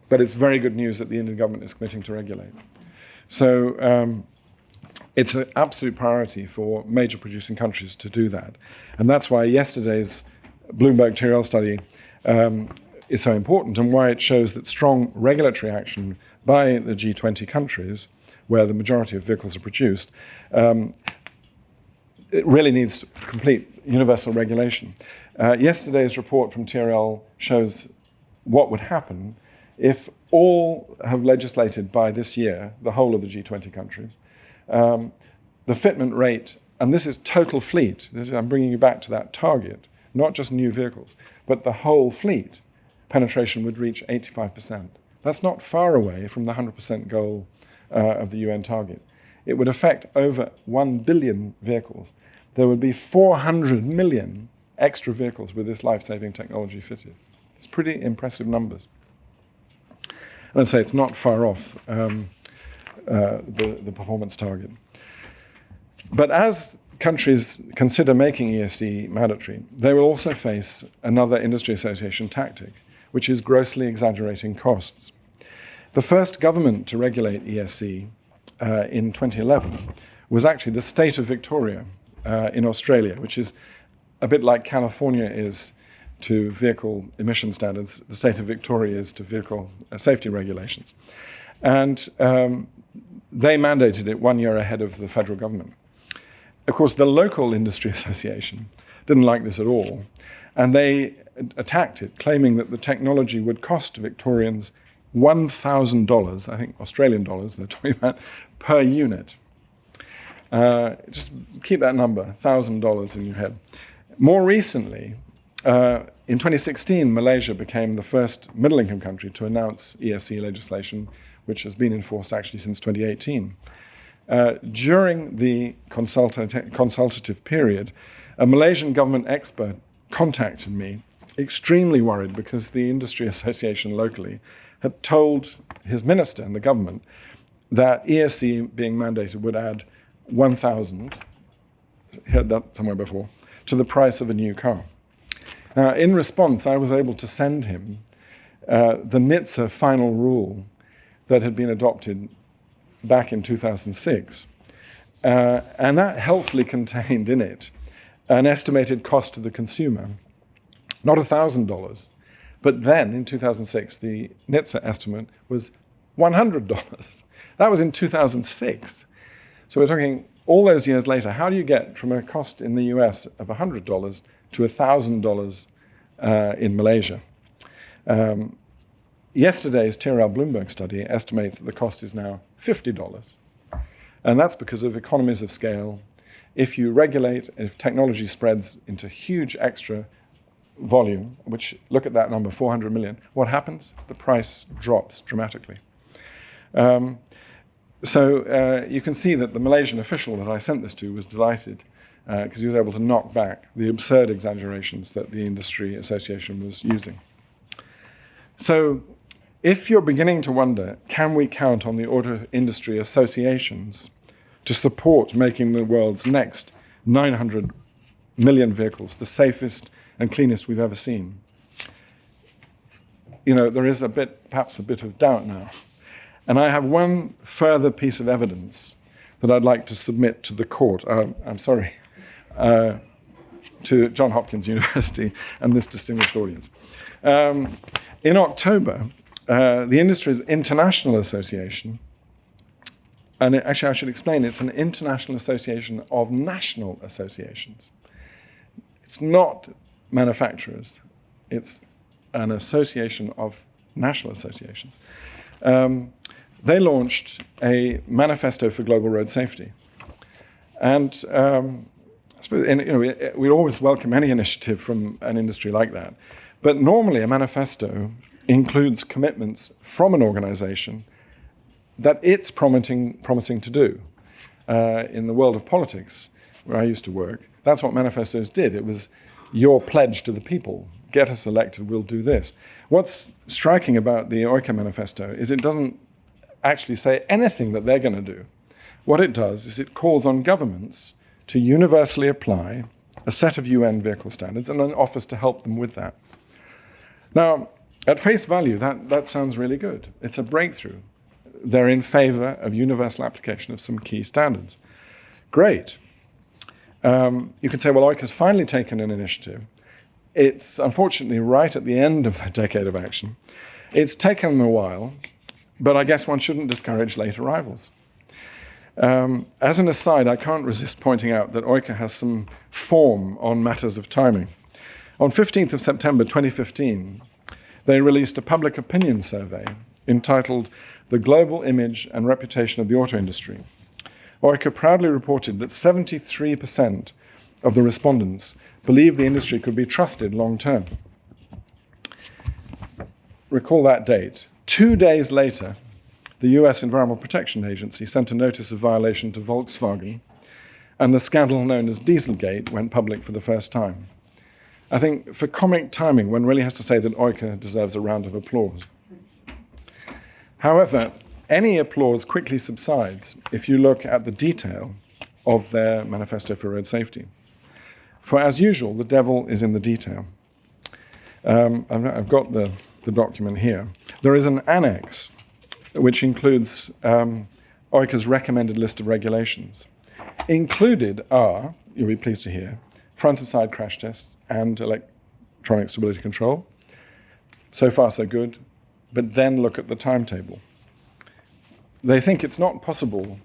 but it's very good news that the Indian government is committing to regulate. So it's an absolute priority for major producing countries to do that. And that's why yesterday's Bloomberg TRL study is so important, and why it shows that strong regulatory action by the G20 countries, where the majority of vehicles are produced, it really needs complete universal regulation. Yesterday's report from TRL shows what would happen if all have legislated by this year, the whole of the G20 countries. The fitment rate, and this is total fleet, I'm bringing you back to that target, not just new vehicles, but the whole fleet penetration would reach 85%. That's not far away from the 100% goal of the UN target. It would affect over 1 billion vehicles. There would be 400 million extra vehicles with this life-saving technology fitted. It's pretty impressive numbers. And I'd say it's not far off the performance target. But as countries consider making ESC mandatory, they will also face another industry association tactic, which is grossly exaggerating costs. The first government to regulate ESC in 2011 was actually the state of Victoria in Australia, which is a bit like California is to vehicle emission standards, the state of Victoria is to vehicle safety regulations. And they mandated it 1 year ahead of the federal government. Of course, the local industry association didn't like this at all, and they attacked it, claiming that the technology would cost Victorians $1,000, I think Australian dollars they're talking about, per unit. Just keep that number, $1,000 in your head. More recently, in 2016, Malaysia became the first middle-income country to announce ESC legislation, which has been in force actually since 2018. During the consultative period, a Malaysian government expert contacted me, extremely worried because the industry association locally had told his minister and the government that ESC being mandated would add 1,000, heard that somewhere before, to the price of a new car. Now, in response, I was able to send him the NHTSA final rule that had been adopted back in 2006. And that helpfully contained in it an estimated cost to the consumer, not $1,000, but then in 2006, the NHTSA estimate was $100. That was in 2006. So we're talking all those years later, how do you get from a cost in the US of $100 to $1,000 in Malaysia? Yesterday's TRL Bloomberg study estimates that the cost is now $50. And that's because of economies of scale. If you regulate, if technology spreads into huge extra volume, which, look at that number, 400 million, what happens? The price drops dramatically. So you can see that the Malaysian official that I sent this to was delighted because he was able to knock back the absurd exaggerations that the industry association was using. So if you're beginning to wonder, can we count on the auto industry associations to support making the world's next 900 million vehicles the safest and cleanest we've ever seen? You know, there is perhaps a bit of doubt now. And I have one further piece of evidence that I'd like to submit to the court, to Johns Hopkins University and this distinguished audience. In October, the Industry's International Association, and actually I should explain, it's an international association of national associations. It's not manufacturers, it's an association of national associations. They launched a manifesto for global road safety. And I suppose, we always welcome any initiative from an industry like that. But normally a manifesto includes commitments from an organization that it's promising to do. In the world of politics, where I used to work, that's what manifestos did. It was your pledge to the people. Get us elected, we'll do this. What's striking about the OICA manifesto is it doesn't actually say anything that they're going to do. What it does is it calls on governments to universally apply a set of UN vehicle standards and then offers to help them with that. Now, at face value, that sounds really good. It's a breakthrough. They're in favor of universal application of some key standards. Great. You could say, well, OICA's finally taken an initiative. It's unfortunately right at the end of the decade of action. It's taken them a while, but I guess one shouldn't discourage late arrivals. As an aside, I can't resist pointing out that OICA has some form on matters of timing. On 15th of September 2015, they released a public opinion survey entitled The Global Image and Reputation of the Auto Industry. OICA proudly reported that 73% of the respondents believed the industry could be trusted long term. Recall that date. 2 days later, the US Environmental Protection Agency sent a notice of violation to Volkswagen, and the scandal known as Dieselgate went public for the first time. I think for comic timing, one really has to say that OICA deserves a round of applause. However, any applause quickly subsides if you look at the detail of their manifesto for road safety. For as usual, the devil is in the detail. I've got the document here. There is an annex which includes OICA's recommended list of regulations. Included are, you'll be pleased to hear, front and side crash tests and electronic stability control. So far, so good. But then look at the timetable. They think it's not possible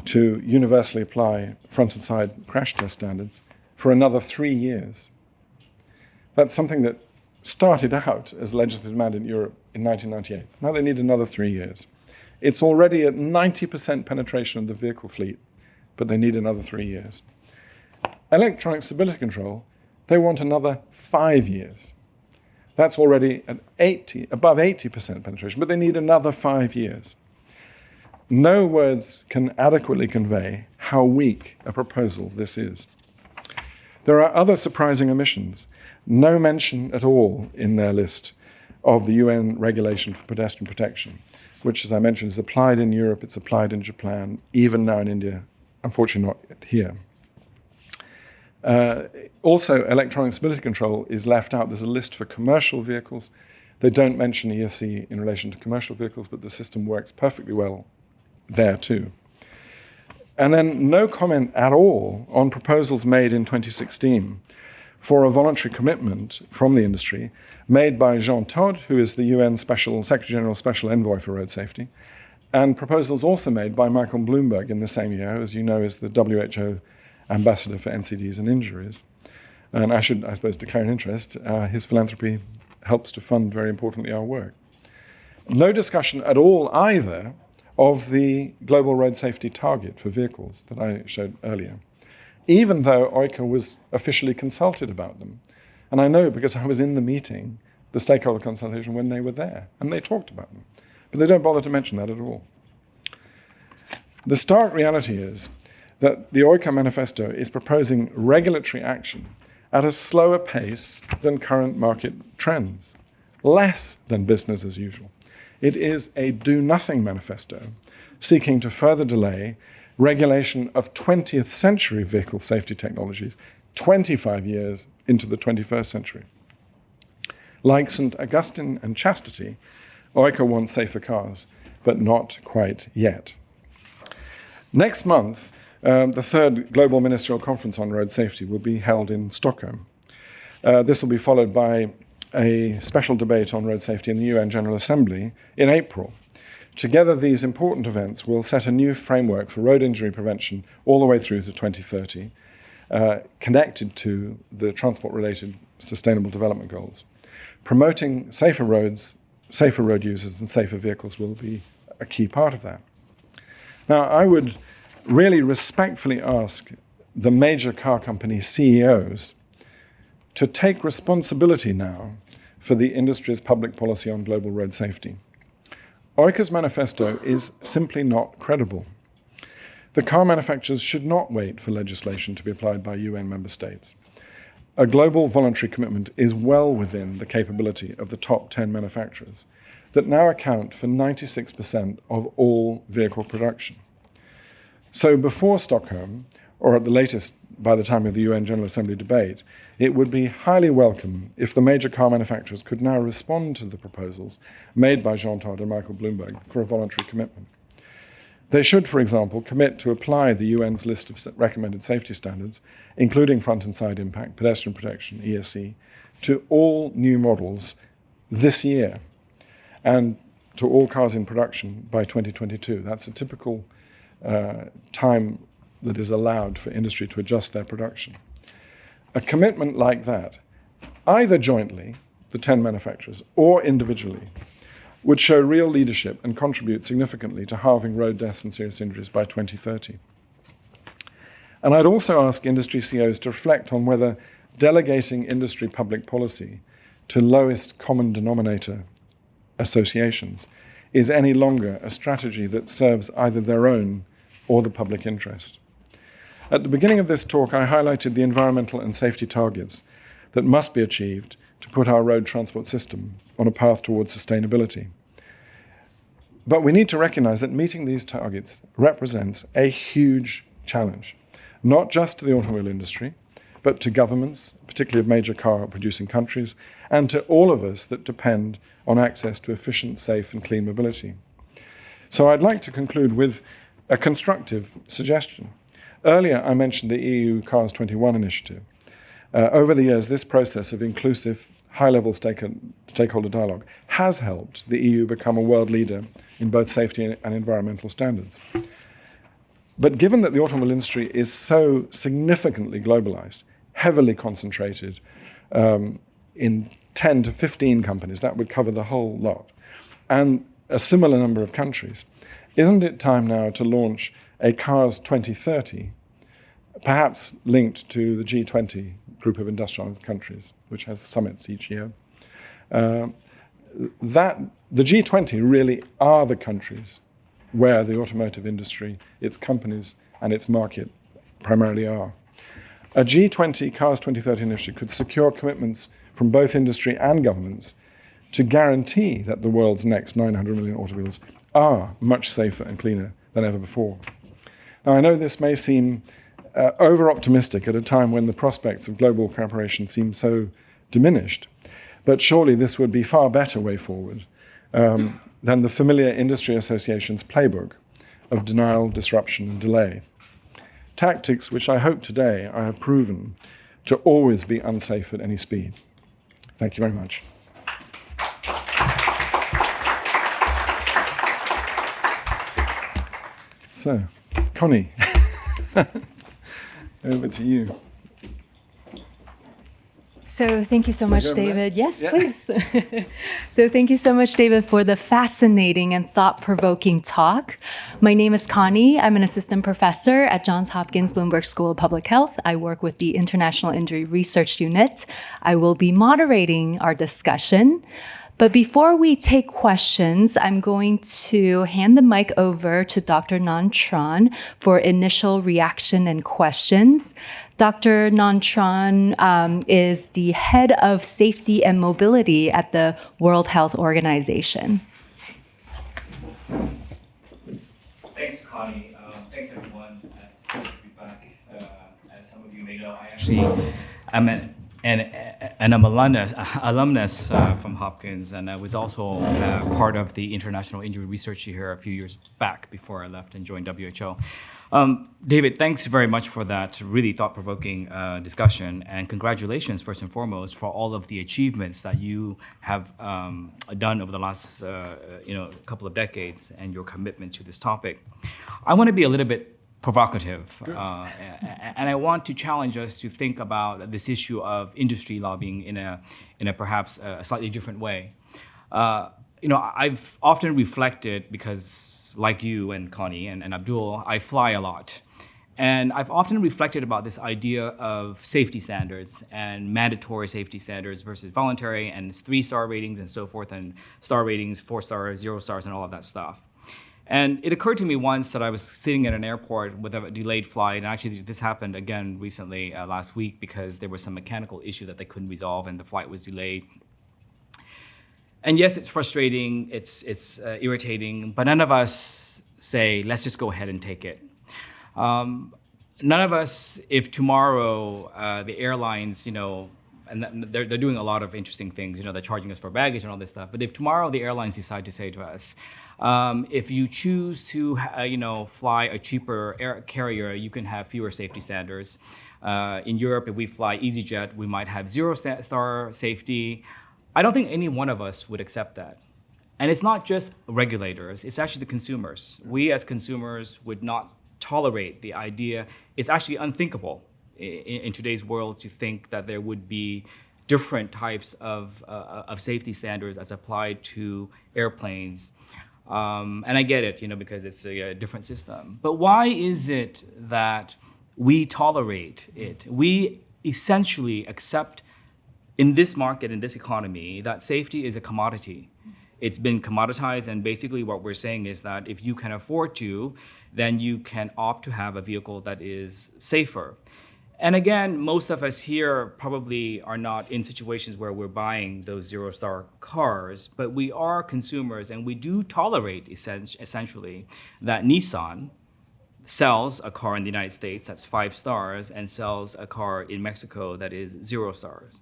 to universally apply front and side crash test standards for another 3 years. That's something that started out as legislative demand in Europe in 1998. Now they need another 3 years. It's already at 90% penetration of the vehicle fleet, but they need another 3 years. Electronic stability control, they want another 5 years. That's already at above 80% penetration, but they need another 5 years. No words can adequately convey how weak a proposal this is. There are other surprising omissions. No mention at all in their list of the UN regulation for pedestrian protection, which, as I mentioned, is applied in Europe, it's applied in Japan, even now in India, unfortunately not here. Also, electronic stability control is left out. There's a list for commercial vehicles. They don't mention ESC in relation to commercial vehicles, but the system works perfectly well there too. And then no comment at all on proposals made in 2016 for a voluntary commitment from the industry made by Jean Todt, who is the UN Secretary General Special Envoy for Road Safety, and proposals also made by Michael Bloomberg in the same year, who, as you know, is the WHO Ambassador for NCDs and injuries. And I should, I suppose, declare an interest. His philanthropy helps to fund, very importantly, our work. No discussion at all either of the global road safety target for vehicles that I showed earlier, even though OICA was officially consulted about them. And I know because I was in the meeting, the stakeholder consultation, when they were there, and they talked about them. But they don't bother to mention that at all. The stark reality is that the OICA manifesto is proposing regulatory action at a slower pace than current market trends, less than business as usual. It is a do-nothing manifesto seeking to further delay regulation of 20th century vehicle safety technologies 25 years into the 21st century. Like St. Augustine and Chastity, OICA wants safer cars, but not quite yet. Next month, the third Global Ministerial Conference on Road Safety will be held in Stockholm. This will be followed by a special debate on road safety in the UN General Assembly in April. Together, these important events will set a new framework for road injury prevention all the way through to 2030, connected to the transport-related sustainable development goals. Promoting safer roads, safer road users, and safer vehicles will be a key part of that. Now, I would really respectfully ask the major car company CEOs to take responsibility now for the industry's public policy on global road safety. OICA's manifesto is simply not credible. The car manufacturers should not wait for legislation to be applied by UN member states. A global voluntary commitment is well within the capability of the top 10 manufacturers that now account for 96% of all vehicle production. So before Stockholm, or at the latest by the time of the UN General Assembly debate, it would be highly welcome if the major car manufacturers could now respond to the proposals made by Jean Todt and Michael Bloomberg for a voluntary commitment. They should, for example, commit to apply the UN's list of recommended safety standards, including front and side impact, pedestrian protection, ESC, to all new models this year and to all cars in production by 2022. That's a typical time that is allowed for industry to adjust their production. A commitment like that, either jointly, the 10 manufacturers, or individually, would show real leadership and contribute significantly to halving road deaths and serious injuries by 2030. And I'd also ask industry CEOs to reflect on whether delegating industry public policy to lowest common denominator associations is any longer a strategy that serves either their own or the public interest. At the beginning of this talk, I highlighted the environmental and safety targets that must be achieved to put our road transport system on a path towards sustainability. But we need to recognize that meeting these targets represents a huge challenge, not just to the automobile industry, but to governments, particularly of major car-producing countries, and to all of us that depend on access to efficient, safe, and clean mobility. So I'd like to conclude with a constructive suggestion. Earlier, I mentioned the EU Cars 21 initiative. Over the years, this process of inclusive, high-level stakeholder dialogue has helped the EU become a world leader in both safety and environmental standards. But given that the automobile industry is so significantly globalized, heavily concentrated in 10 to 15 companies, that would cover the whole lot, and a similar number of countries, isn't it time now to launch a Cars 2030, perhaps linked to the G20 group of industrialized countries, which has summits each year? The G20 really are the countries where the automotive industry, its companies, and its market primarily are. A G20 Cars 2030 initiative could secure commitments from both industry and governments to guarantee that the world's next 900 million automobiles are much safer and cleaner than ever before. Now, I know this may seem over-optimistic at a time when the prospects of global cooperation seem so diminished. But surely this would be far better way forward than the familiar industry association's playbook of denial, disruption, and delay. Tactics which I hope today I have proven to always be unsafe at any speed. Thank you very much. So, Connie, over to you. So thank you so much, go David. there? Yes, Yeah. please. So thank you so much, David, for the fascinating and thought-provoking talk. My name is Connie. I'm an assistant professor at Johns Hopkins Bloomberg School of Public Health. I work with the International Injury Research Unit. I will be moderating our discussion. But before we take questions, I'm going to hand the mic over to Dr. Tran for initial reaction and questions. Dr. Tran is the head of safety and mobility at the World Health Organization. Thanks, Connie. Thanks, everyone. It's a pleasure to be back. As some of you may know, I'm an alumnus from Hopkins, and I was also part of the International Injury Research here a few years back before I left and joined WHO. David, thanks very much for that really thought-provoking discussion, and congratulations, first and foremost, for all of the achievements that you have done over the last couple of decades and your commitment to this topic. I want to be a little bit provocative, and I want to challenge us to think about this issue of industry lobbying in a perhaps a slightly different way. I've often reflected, because like you and Connie and Abdul, I fly a lot. And I've often reflected about this idea of safety standards and mandatory safety standards versus voluntary, and 3-star ratings and so forth, and star ratings, 4 stars, 0 stars, and all of that stuff. And it occurred to me once that I was sitting at an airport with a delayed flight, and actually this happened again recently last week, because there was some mechanical issue that they couldn't resolve and the flight was delayed. And yes, it's frustrating, it's irritating, but none of us say, let's just go ahead and take it. None of us, if tomorrow the airlines, and they're doing a lot of interesting things, they're charging us for baggage and all this stuff, but if tomorrow the airlines decide to say to us, if you choose to fly a cheaper air carrier, you can have fewer safety standards. In Europe, if we fly EasyJet, we might have 0-star safety. I don't think any one of us would accept that. And it's not just regulators, it's actually the consumers. We as consumers would not tolerate the idea. It's actually unthinkable in today's world to think that there would be different types of safety standards as applied to airplanes. And I get it, because it's a different system. But why is it that we tolerate it? We essentially accept in this market, in this economy, that safety is a commodity. It's been commoditized, and basically what we're saying is that if you can afford to, then you can opt to have a vehicle that is safer. And again, most of us here probably are not in situations where we're buying those 0-star cars, but we are consumers, and we do tolerate essentially that Nissan sells a car in the United States that's 5 stars and sells a car in Mexico that is 0 stars.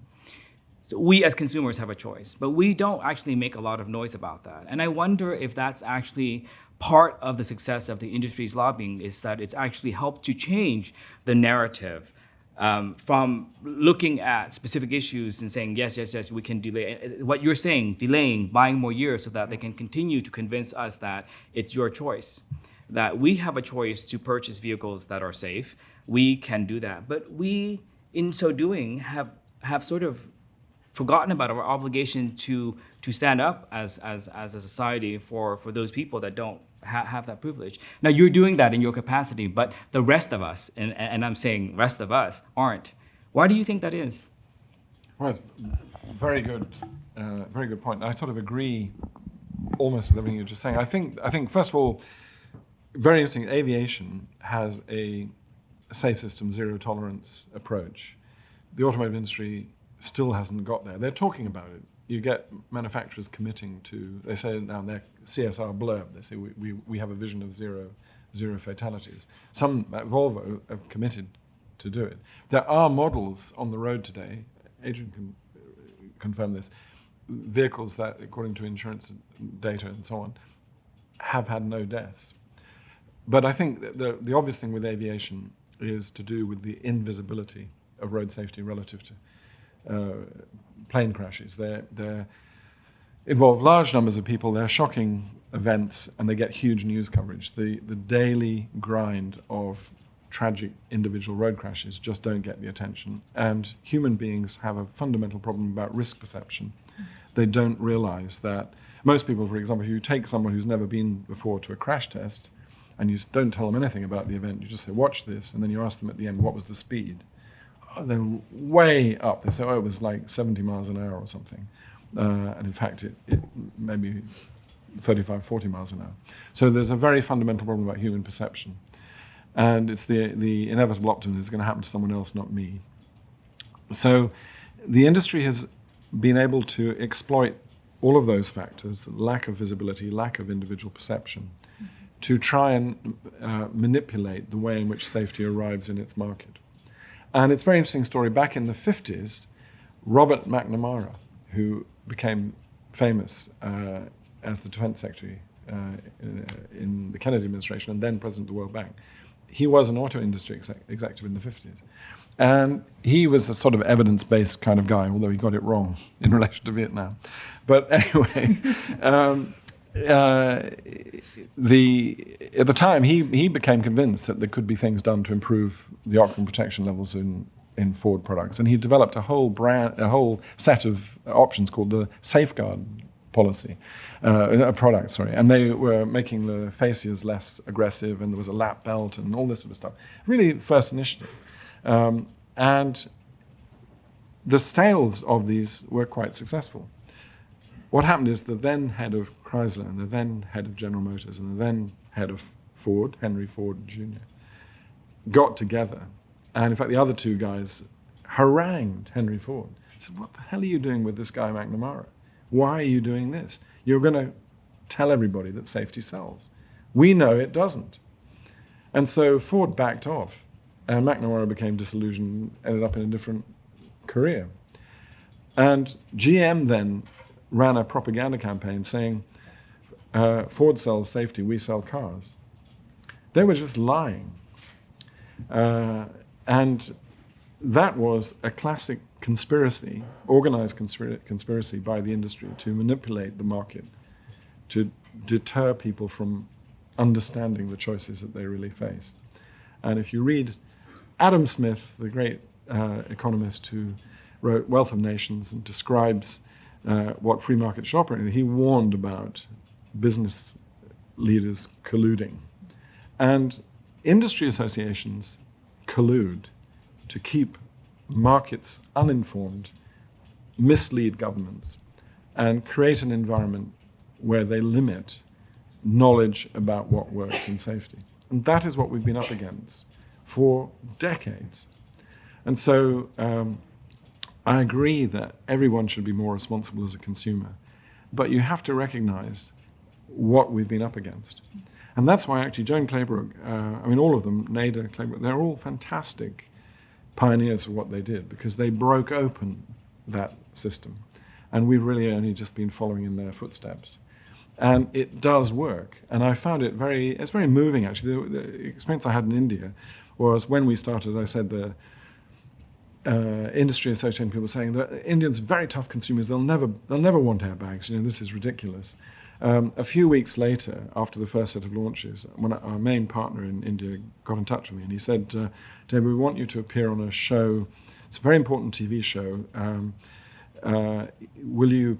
So we as consumers have a choice, but we don't actually make a lot of noise about that. And I wonder if that's actually part of the success of the industry's lobbying, is that it's actually helped to change the narrative from looking at specific issues and saying, yes, we can delay. What you're saying, delaying, buying more years so that they can continue to convince us that it's your choice, that we have a choice to purchase vehicles that are safe. We can do that. But we, in so doing, have sort of forgotten about our obligation to stand up as a society for those people that don't have that privilege. Now, you're doing that in your capacity, but the rest of us, and I'm saying rest of us, aren't. Why do you think that is? Well, it's very good point. I sort of agree almost with everything you're just saying. I think first of all, very interesting, aviation has a safe system, zero tolerance approach. The automotive industry still hasn't got there. They're talking about it. You get manufacturers committing to, they say now in their CSR blurb, they say we have a vision of zero fatalities. Some, Volvo, have committed to do it. There are models on the road today, Adrian can confirm this, vehicles that, according to insurance data and so on, have had no deaths. But I think that the obvious thing with aviation is to do with the invisibility of road safety relative to plane crashes. They involve large numbers of people, they're shocking events, and they get huge news coverage. The daily grind of tragic individual road crashes just don't get the attention. And human beings have a fundamental problem about risk perception. They don't realize that most people, for example, if you take someone who's never been before to a crash test and you don't tell them anything about the event, you just say, watch this, and then you ask them at the end, what was the speed? Oh, they're way up. They say, oh, it was like 70 miles an hour or something. And in fact, it maybe 35, 40 miles an hour. So there's a very fundamental problem about human perception. And it's the inevitable optimum is going to happen to someone else, not me. So the industry has been able to exploit all of those factors, lack of visibility, lack of individual perception, to try and manipulate the way in which safety arrives in its market. And it's a very interesting story. Back in the 50s, Robert McNamara, who became famous as the defense secretary in the Kennedy administration and then president of the World Bank, he was an auto industry executive in the 50s. And he was a sort of evidence-based kind of guy, although he got it wrong in relation to Vietnam. But anyway, at the time, he became convinced that there could be things done to improve the occupant protection levels in Ford products. And he developed a whole set of options called the Safeguard policy, product, sorry. And they were making the fascias less aggressive, and there was a lap belt and all this sort of stuff. Really first initiative. And the sales of these were quite successful. What happened is the then head of Chrysler and the then head of General Motors and the then head of Ford, Henry Ford Jr., got together. And in fact, the other two guys harangued Henry Ford. Said, what the hell are you doing with this guy McNamara? Why are you doing this? You're going to tell everybody that safety sells. We know it doesn't. And so Ford backed off, and McNamara became disillusioned, ended up in a different career. And GM then ran a propaganda campaign saying, Ford sells safety, we sell cars. They were just lying. And that was a classic conspiracy, organized conspiracy by the industry to manipulate the market, to deter people from understanding the choices that they really face. And if you read Adam Smith, the great economist who wrote Wealth of Nations and describes what free market should operate, he warned about business leaders colluding. And industry associations collude to keep markets uninformed, mislead governments, and create an environment where they limit knowledge about what works in safety. And that is what we've been up against for decades. And so I agree that everyone should be more responsible as a consumer, but you have to recognize what we've been up against. And that's why actually Joan Claybrook, all of them, Nader, Claybrook, they're all fantastic pioneers of what they did, because they broke open that system. And we've really only just been following in their footsteps. And it does work. And I found it it's very moving, actually. The experience I had in India was when we started, I said the industry association people saying that Indians are very tough consumers, they'll never want airbags, this is ridiculous. A few weeks later, after the first set of launches, when our main partner in India got in touch with me, and he said, David, we want you to appear on a show. It's a very important TV show. Will you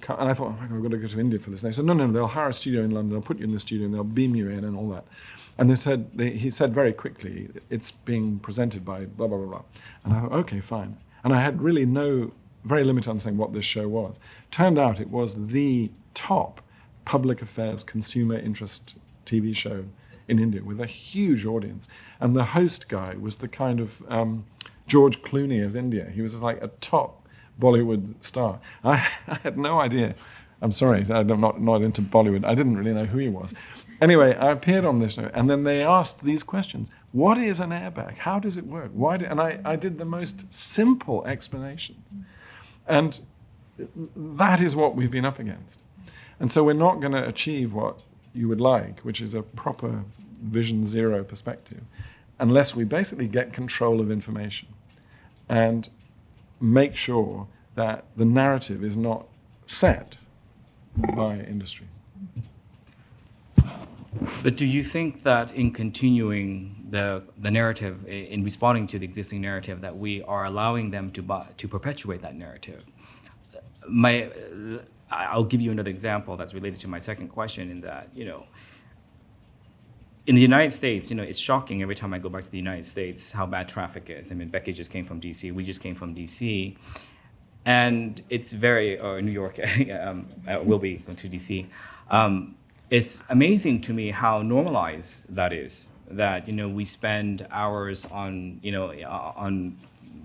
come? And I thought, oh, I've got to go to India for this. And they said, no, they'll hire a studio in London, they'll put you in the studio, and they'll beam you in and all that. And he said very quickly, it's being presented by blah, blah, blah, blah. And I thought, okay, fine. And I had really very limited understanding what this show was. Turned out it was the top public affairs consumer interest TV show in India with a huge audience. And the host guy was the kind of George Clooney of India. He was like a top Bollywood star. I had no idea I'm sorry, I'm not into Bollywood. I didn't really know who he was. Anyway, I appeared on this show, and then they asked these questions. What is an airbag? How does it work? And I did the most simple explanations. And that is what we've been up against. And so we're not going to achieve what you would like, which is a proper Vision Zero perspective, unless we basically get control of information and make sure that the narrative is not set by industry. But do you think that in continuing the narrative, in responding to the existing narrative, that we are allowing them to perpetuate that narrative? I'll give you another example that's related to my second question, in that, in the United States, it's shocking every time I go back to the United States how bad traffic is. I mean, Becky just came from DC, we just came from DC, and it's or New York, we'll be going to DC. It's amazing to me how normalized that is, that, we spend hours on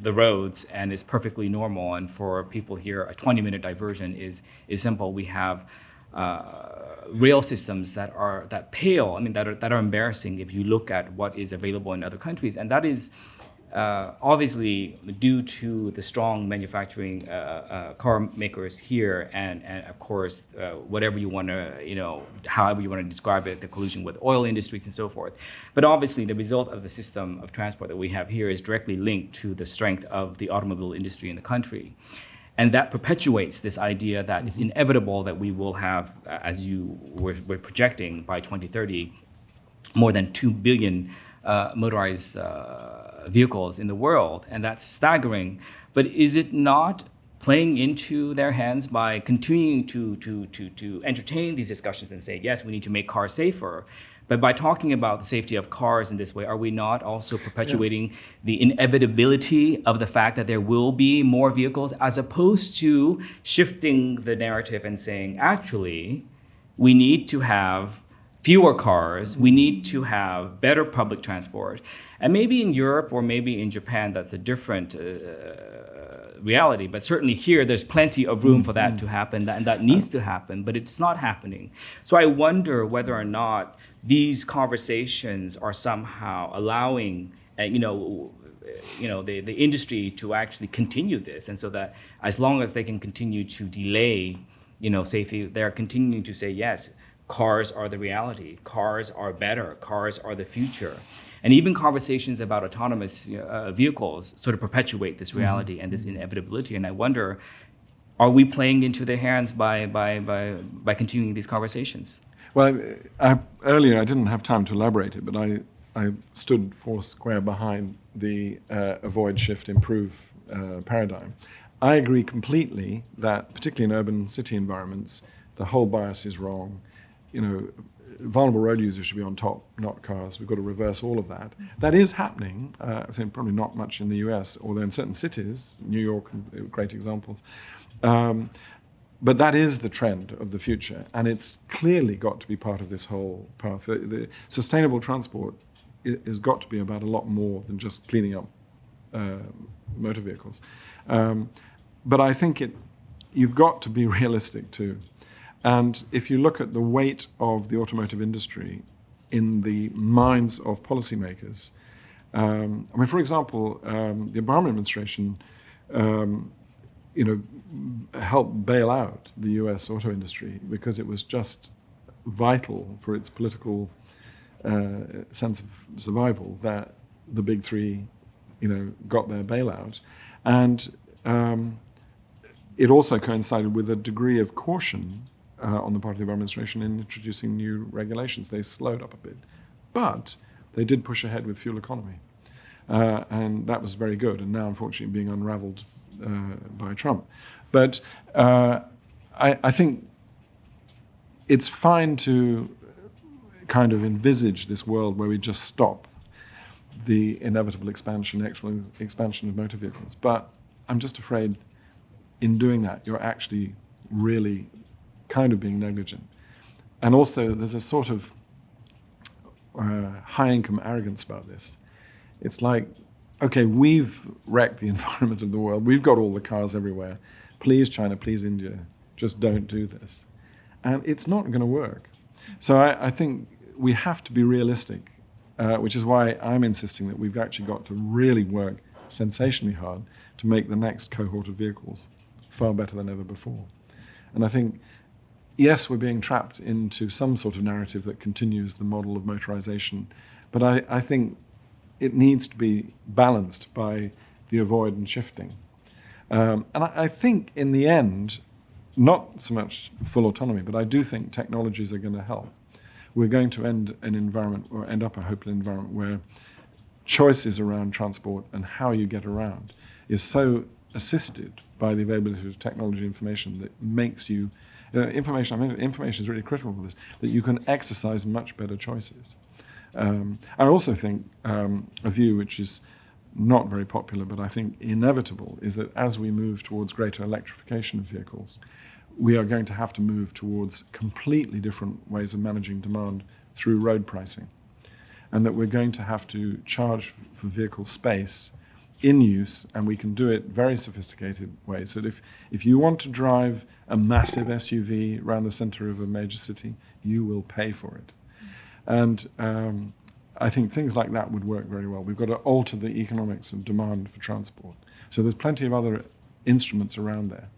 the roads, and it's perfectly normal. And for people here, a 20-minute diversion is simple. We have rail systems that pale. I mean, that are embarrassing if you look at what is available in other countries, and that is obviously due to the strong manufacturing car makers here, and of course whatever you want to, however you want to describe it, the collusion with oil industries and so forth. But obviously the result of the system of transport that we have here is directly linked to the strength of the automobile industry in the country. And that perpetuates this idea that it's inevitable that we will have, as you were projecting, by 2030, more than 2 billion motorized vehicles in the world, and that's staggering. But is it not playing into their hands by continuing to entertain these discussions and say, yes, we need to make cars safer? But by talking about the safety of cars in this way, are we not also perpetuating the inevitability of the fact that there will be more vehicles, as opposed to shifting the narrative and saying, actually, we need to have fewer cars, we need to have better public transport? And maybe in Europe or maybe in Japan, that's a different reality. But certainly here, there's plenty of room for that to happen, and that needs to happen, but it's not happening. So I wonder whether or not these conversations are somehow allowing, the industry to actually continue this. And so that as long as they can continue to delay, safety, they're continuing to say, yes, cars are the reality, cars are better, cars are the future. And even conversations about autonomous vehicles sort of perpetuate this reality and this inevitability. And I wonder, are we playing into their hands by continuing these conversations? Well, earlier I didn't have time to elaborate it, but I stood four square behind the avoid, shift, improve paradigm. I agree completely that, particularly in urban city environments, the whole bias is wrong. Vulnerable road users should be on top, not cars. We've got to reverse all of that. That is happening. I think probably not much in the US, although in certain cities, New York, great examples. But that is the trend of the future, and it's clearly got to be part of this whole path. The sustainable transport has got to be about a lot more than just cleaning up motor vehicles. But I think you've got to be realistic too. And if you look at the weight of the automotive industry in the minds of policymakers, for example, the Obama administration, helped bail out the U.S. auto industry because it was just vital for its political sense of survival that the big three, got their bailout. And it also coincided with a degree of caution on the part of the Obama administration in introducing new regulations. They slowed up a bit, but they did push ahead with fuel economy. And that was very good, and now unfortunately being unraveled by Trump. But I think it's fine to kind of envisage this world where we just stop the inevitable exponential expansion of motor vehicles. But I'm just afraid in doing that, you're actually really kind of being negligent. And also there's a sort of high-income arrogance about this. It's like, okay, we've wrecked the environment of the world. We've got all the cars everywhere. Please, China, please, India, just don't do this. And it's not going to work. So I think we have to be realistic, which is why I'm insisting that we've actually got to really work sensationally hard to make the next cohort of vehicles far better than ever before. And I think, yes, we're being trapped into some sort of narrative that continues the model of motorization, but I think it needs to be balanced by the avoid and shifting. And I think in the end, not so much full autonomy, but I do think technologies are going to help. We're going to end up, I hope, an environment where choices around transport and how you get around is so assisted by the availability of technology information that makes you, information is really critical for this, that you can exercise much better choices. I also think a view which is not very popular, but I think inevitable, is that as we move towards greater electrification of vehicles, we are going to have to move towards completely different ways of managing demand through road pricing. And that we're going to have to charge for vehicle space in use, and we can do it very sophisticated ways. So that if you want to drive a massive SUV around the center of a major city, you will pay for it. And I think things like that would work very well. We've got to alter the economics of demand for transport. So there's plenty of other instruments around there.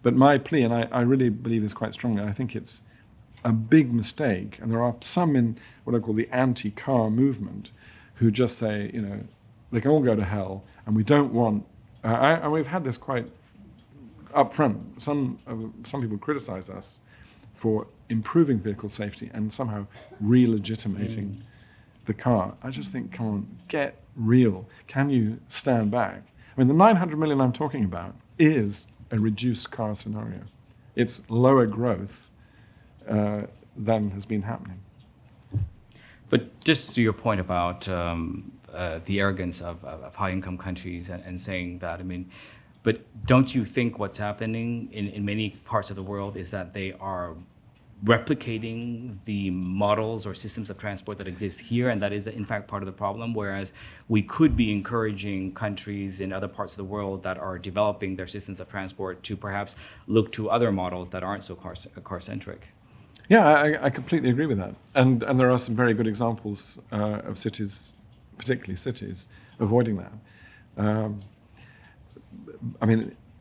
But my plea, and I really believe this quite strongly, I think it's a big mistake, and there are some in what I call the anti-car movement who just say, they can all go to hell, and we don't want, and we've had this quite up front. Some people criticize us for improving vehicle safety and somehow re-legitimating the car. I just think, come on, get real. Can you stand back? I mean, the 900 million I'm talking about is a reduced car scenario. It's lower growth than has been happening. But just to your point about the arrogance of high-income countries and saying that, but don't you think what's happening in many parts of the world is that they are replicating the models or systems of transport that exist here, and that is in fact part of the problem, whereas we could be encouraging countries in other parts of the world that are developing their systems of transport to perhaps look to other models that aren't so car-centric. Yeah, I completely agree with that. And there are some very good examples of cities, particularly cities, avoiding that.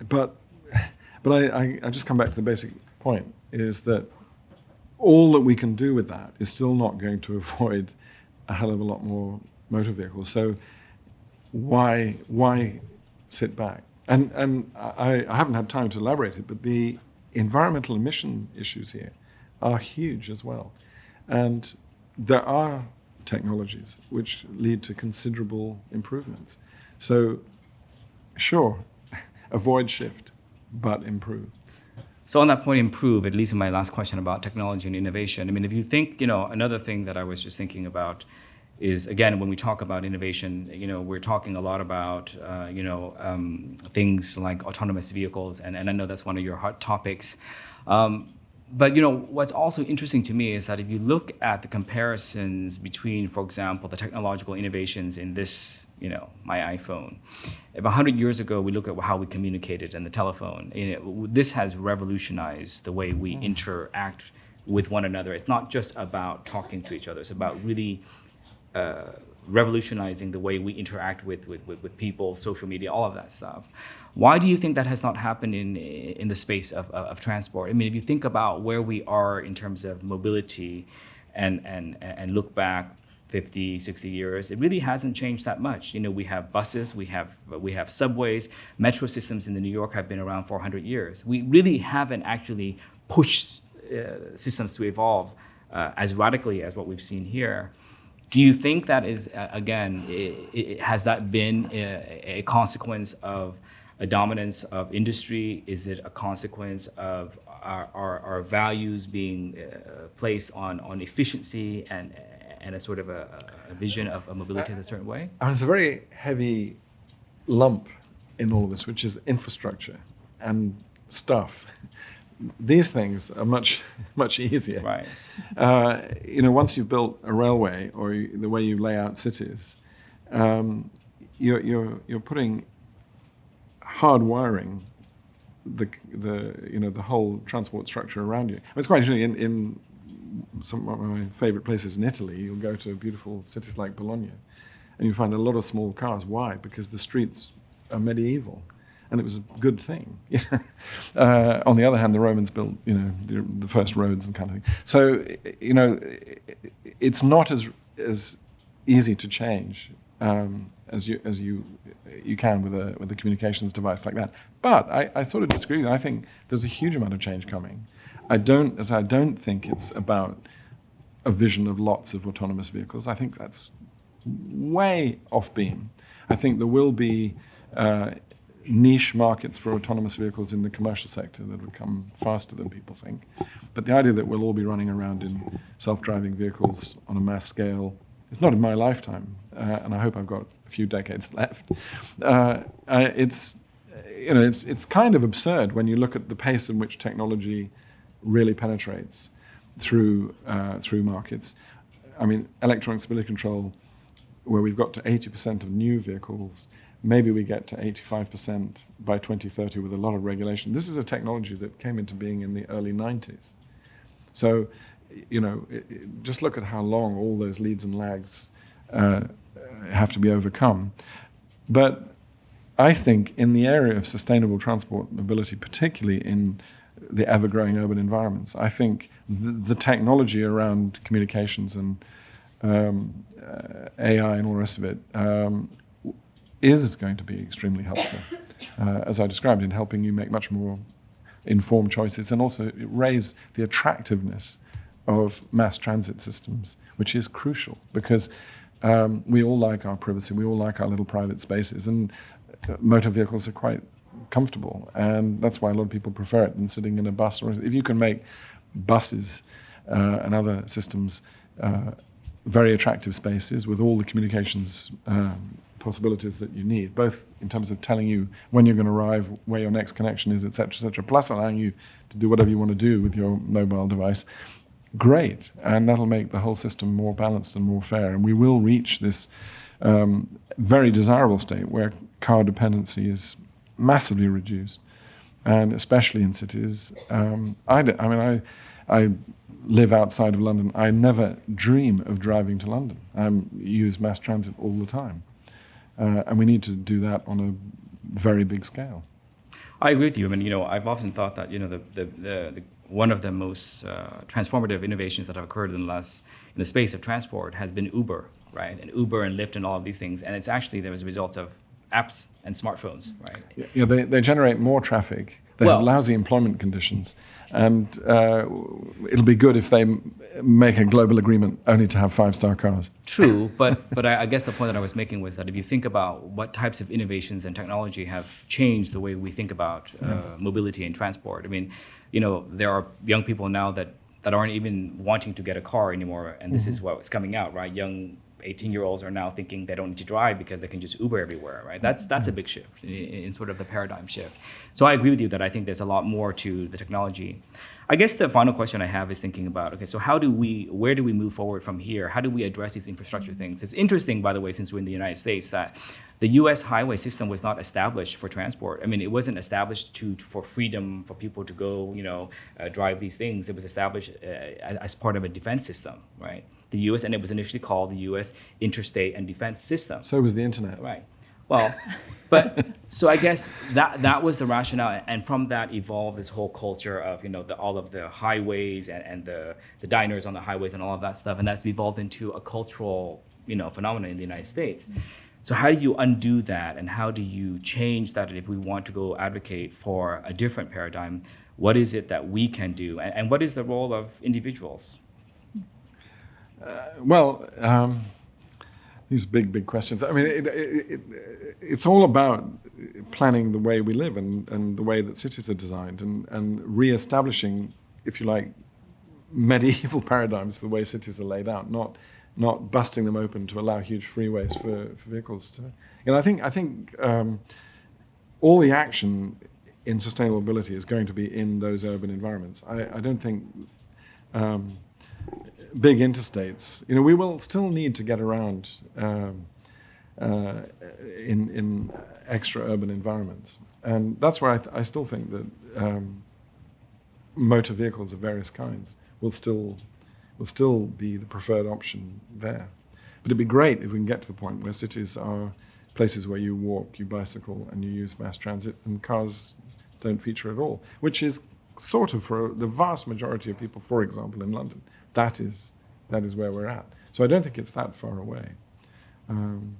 But I just come back to the basic point, is that all that we can do with that is still not going to avoid a hell of a lot more motor vehicles. So why sit back? And I haven't had time to elaborate it, but the environmental emission issues here are huge as well. And there are technologies which lead to considerable improvements. So sure, avoid shift, but improve. So on that point, improve, at least in my last question about technology and innovation. If you think, another thing that I was just thinking about is, again, when we talk about innovation, we're talking a lot about, things like autonomous vehicles, and I know that's one of your hot topics. But what's also interesting to me is that if you look at the comparisons between, for example, the technological innovations in this, my iPhone. If 100 years ago we look at how we communicated and the telephone, this has revolutionized the way we interact with one another. It's not just about talking to each other. It's about really revolutionizing the way we interact with people, social media, all of that stuff. Why do you think that has not happened in the space of transport? If you think about where we are in terms of mobility and look back 50, 60 years, it really hasn't changed that much. We have buses, we have subways, metro systems in New York have been around for 100 years. We really haven't actually pushed systems to evolve as radically as what we've seen here. Do you think that is, has that been a consequence of a dominance of industry? Is it a consequence of our values being placed on efficiency and a sort of a vision of mobility in a certain way? It's a very heavy lump in all of this, which is infrastructure and stuff. These things are much easier. Right. Once you've built a railway or the way you lay out cities, you're putting hard wiring the whole transport structure around you. It's quite interesting. In some of my favorite places in Italy, you'll go to beautiful cities like Bologna, and you find a lot of small cars. Why? Because the streets are medieval, and it was a good thing. On the other hand, the Romans built, the first roads and kind of thing. So, it's not as easy to change as you can with a communications device like that. But I sort of disagree. I think there's a huge amount of change coming. I don't think it's about a vision of lots of autonomous vehicles. I think that's way off beam. I think there will be niche markets for autonomous vehicles in the commercial sector that will come faster than people think. But the idea that we'll all be running around in self-driving vehicles on a mass scale, it's not in my lifetime, and I hope I've got a few decades left. It's kind of absurd when you look at the pace in which technology really penetrates through markets. I mean, electronic stability control, where we've got to 80% of new vehicles, maybe we get to 85% by 2030 with a lot of regulation. This is a technology that came into being in the early 90s. So, just look at how long all those leads and lags have to be overcome. But I think in the area of sustainable transport mobility, particularly in the ever-growing urban environments, I think the technology around communications and AI and all the rest of it is going to be extremely helpful, as I described, in helping you make much more informed choices and also raise the attractiveness of mass transit systems, which is crucial because we all like our privacy, we all like our little private spaces, and motor vehicles are quite comfortable, and that's why a lot of people prefer it than sitting in a bus. Or if you can make buses and other systems very attractive spaces with all the communications possibilities that you need, both in terms of telling you when you're going to arrive, where your next connection is, etc., plus allowing you to do whatever you want to do with your mobile device, great. And that'll make the whole system more balanced and more fair. And we will reach this very desirable state where car dependency is massively reduced, and especially in cities. I live outside of London. I never dream of driving to London. I use mass transit all the time. And we need to do that on a very big scale. I agree with you. I mean, I've often thought that, the one of the most transformative innovations that have occurred in the space of transport has been Uber, right? And Uber and Lyft and all of these things. And it's actually there was a result of apps and smartphones, right? Yeah, they generate more traffic. They have lousy employment conditions, and it'll be good if they make a global agreement only to have 5-star cars. True, but I guess the point that I was making was that if you think about what types of innovations and technology have changed the way we think about mobility and transport, I mean, there are young people now that aren't even wanting to get a car anymore, and this is what's coming out, right? Young 18-year-olds are now thinking they don't need to drive because they can just Uber everywhere, right? That's a big shift in sort of the paradigm shift. So I agree with you that I think there's a lot more to the technology. I guess the final question I have is thinking about, okay, so where do we move forward from here? How do we address these infrastructure things? It's interesting, by the way, since we're in the United States, that the US highway system was not established for transport. I mean, it wasn't established for freedom for people to go, drive these things. It was established as part of a defense system, right? The US, and it was initially called the US Interstate and Defense System. So was the internet. Right. Well, but so I guess that was the rationale, and from that evolved this whole culture of all of the highways and the diners on the highways and all of that stuff, and that's evolved into a cultural phenomenon in the United States. So how do you undo that, and how do you change that? If we want to go advocate for a different paradigm, what is it that we can do, and what is the role of individuals? These are big questions. I mean, it's all about planning the way we live and the way that cities are designed and re-establishing, if you like, medieval paradigms, the way cities are laid out, not busting them open to allow huge freeways for vehicles to. I think all the action in sustainable mobility is going to be in those urban environments. I don't think big interstates. We will still need to get around in extra urban environments. And that's where I still think that motor vehicles of various kinds will still be the preferred option there. But it'd be great if we can get to the point where cities are places where you walk, you bicycle, and you use mass transit, and cars don't feature at all, which is sort of for the vast majority of people, for example, in London. That is where we're at. So I don't think it's that far away. And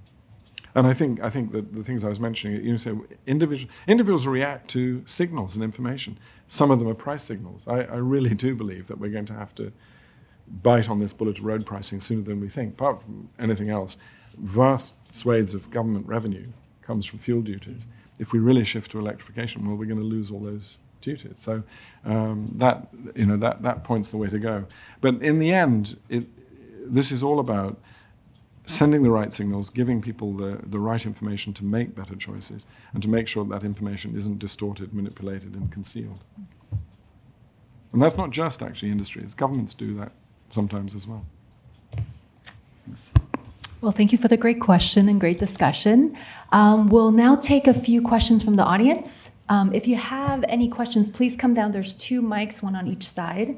I think that the things I was mentioning, you say individuals react to signals and information. Some of them are price signals. I really do believe that we're going to have to bite on this bullet of road pricing sooner than we think. Apart from anything else, vast swathes of government revenue comes from fuel duties. If we really shift to electrification, well, we're going to lose all those duties. So that points the way to go. But in the end, this is all about sending the right signals, giving people the right information to make better choices, and to make sure that information isn't distorted, manipulated, and concealed. And that's not just actually industry, it's governments do that sometimes as well. Thanks. Well, thank you for the great question and great discussion. We'll now take a few questions from the audience. If you have any questions, please come down. There's 2 mics, one on each side.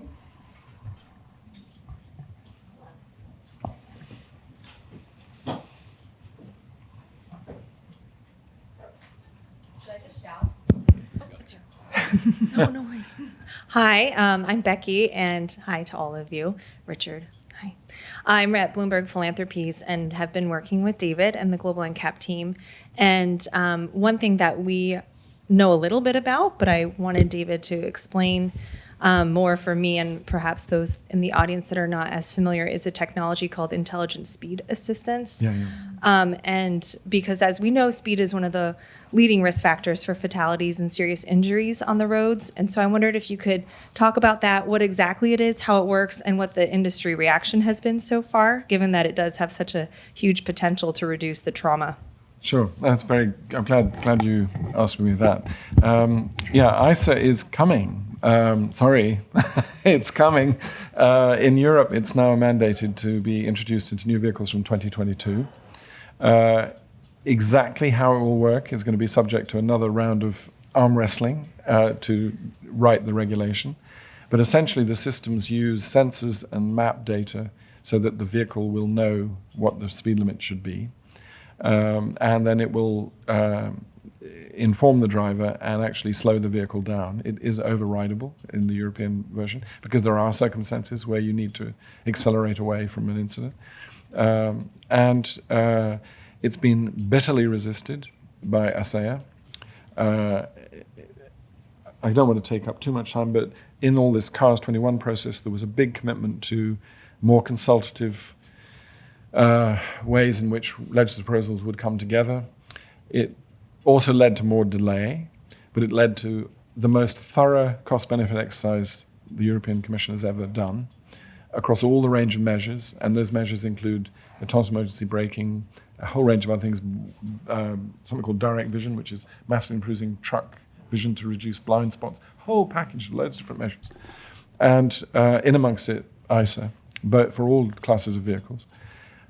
No worries. Hi, I'm Becky, and hi to all of you. Richard, hi. I'm at Bloomberg Philanthropies and have been working with David and the Global NCAP team. And one thing that we know a little bit about, but I wanted David to explain more for me and perhaps those in the audience that are not as familiar, is a technology called intelligent speed assistance. And because as we know, speed is one of the leading risk factors for fatalities and serious injuries on the roads. And so I wondered if you could talk about that, what exactly it is, how it works, and what the industry reaction has been so far, given that it does have such a huge potential to reduce the trauma. Sure, I'm glad you asked me that. ISA is coming. Sorry, it's coming. In Europe, it's now mandated to be introduced into new vehicles from 2022. Exactly how it will work is going to be subject to another round of arm wrestling to write the regulation. But essentially, the systems use sensors and map data so that the vehicle will know what the speed limit should be. And then it will inform the driver and actually slow the vehicle down. It is overridable in the European version because there are circumstances where you need to accelerate away from an incident. It's been bitterly resisted by ASEA. I don't want to take up too much time, but in all this CARS 21 process, there was a big commitment to more consultative ways in which legislative proposals would come together. It also led to more delay, but it led to the most thorough cost-benefit exercise the European Commission has ever done across all the range of measures, and those measures include autonomous emergency braking, a whole range of other things, something called direct vision, which is massively improving truck vision to reduce blind spots, whole package, loads of different measures. And in amongst it, ISA, but for all classes of vehicles.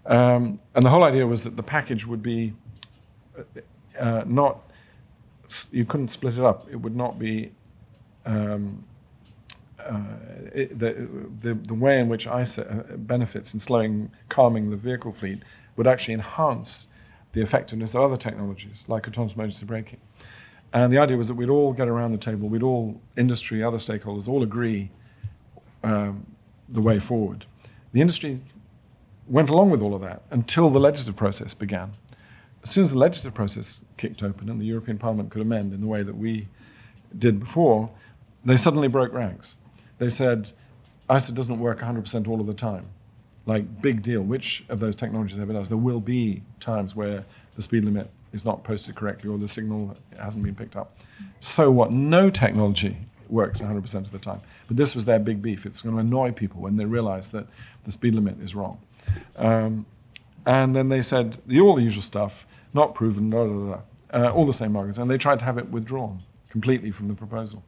And the whole idea was that the package would be you couldn't split it up. It would not be the way in which ISA benefits in calming the vehicle fleet would actually enhance the effectiveness of other technologies like autonomous emergency braking. And the idea was that we'd all get around the table, we'd all, industry, other stakeholders, all agree the way forward. The industry went along with all of that until the legislative process began. As soon as the legislative process kicked open and the European Parliament could amend in the way that we did before, they suddenly broke ranks. They said, ISA doesn't work 100% all of the time. Like, big deal, which of those technologies ever does? There will be times where the speed limit is not posted correctly or the signal hasn't been picked up. So what? No technology works 100% of the time. But this was their big beef. It's going to annoy people when they realize that the speed limit is wrong. And then they said, all the usual stuff, not proven, all the same arguments. And they tried to have it withdrawn completely from the proposal.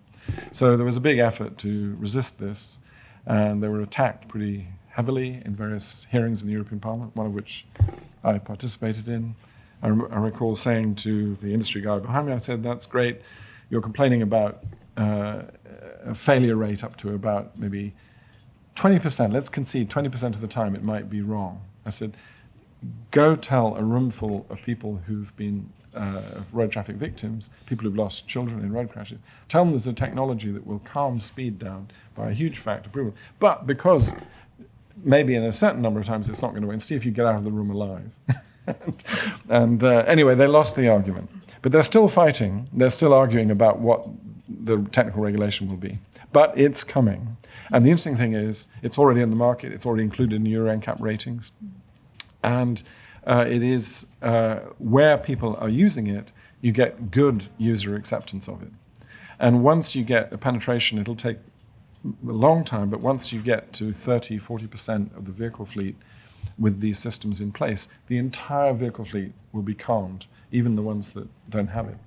So there was a big effort to resist this, and they were attacked pretty heavily in various hearings in the European Parliament, one of which I participated in. I recall saying to the industry guy behind me, I said, that's great. You're complaining about a failure rate up to about maybe 20%. Let's concede 20% of the time it might be wrong. I said, go tell a room full of people who've been road traffic victims, people who've lost children in road crashes, tell them there's a technology that will calm speed down by a huge factor of approval. But because maybe in a certain number of times it's not going to win, see if you get out of the room alive. and anyway, they lost the argument. But they're still fighting. They're still arguing about what the technical regulation will be. But it's coming. And the interesting thing is, it's already in the market. It's already included in Euro NCAP ratings. And it is where people are using it, you get good user acceptance of it. And once you get a penetration, it'll take a long time, but once you get to 30, 40% of the vehicle fleet with these systems in place, the entire vehicle fleet will be calmed, even the ones that don't have it.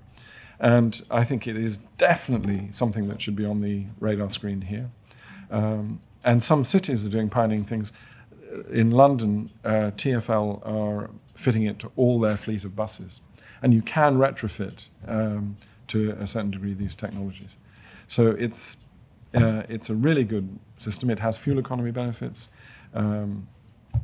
And I think it is definitely something that should be on the radar screen here. And some cities are doing pioneering things. In London, TfL are fitting it to all their fleet of buses. And you can retrofit to a certain degree these technologies. So it's a really good system. It has fuel economy benefits.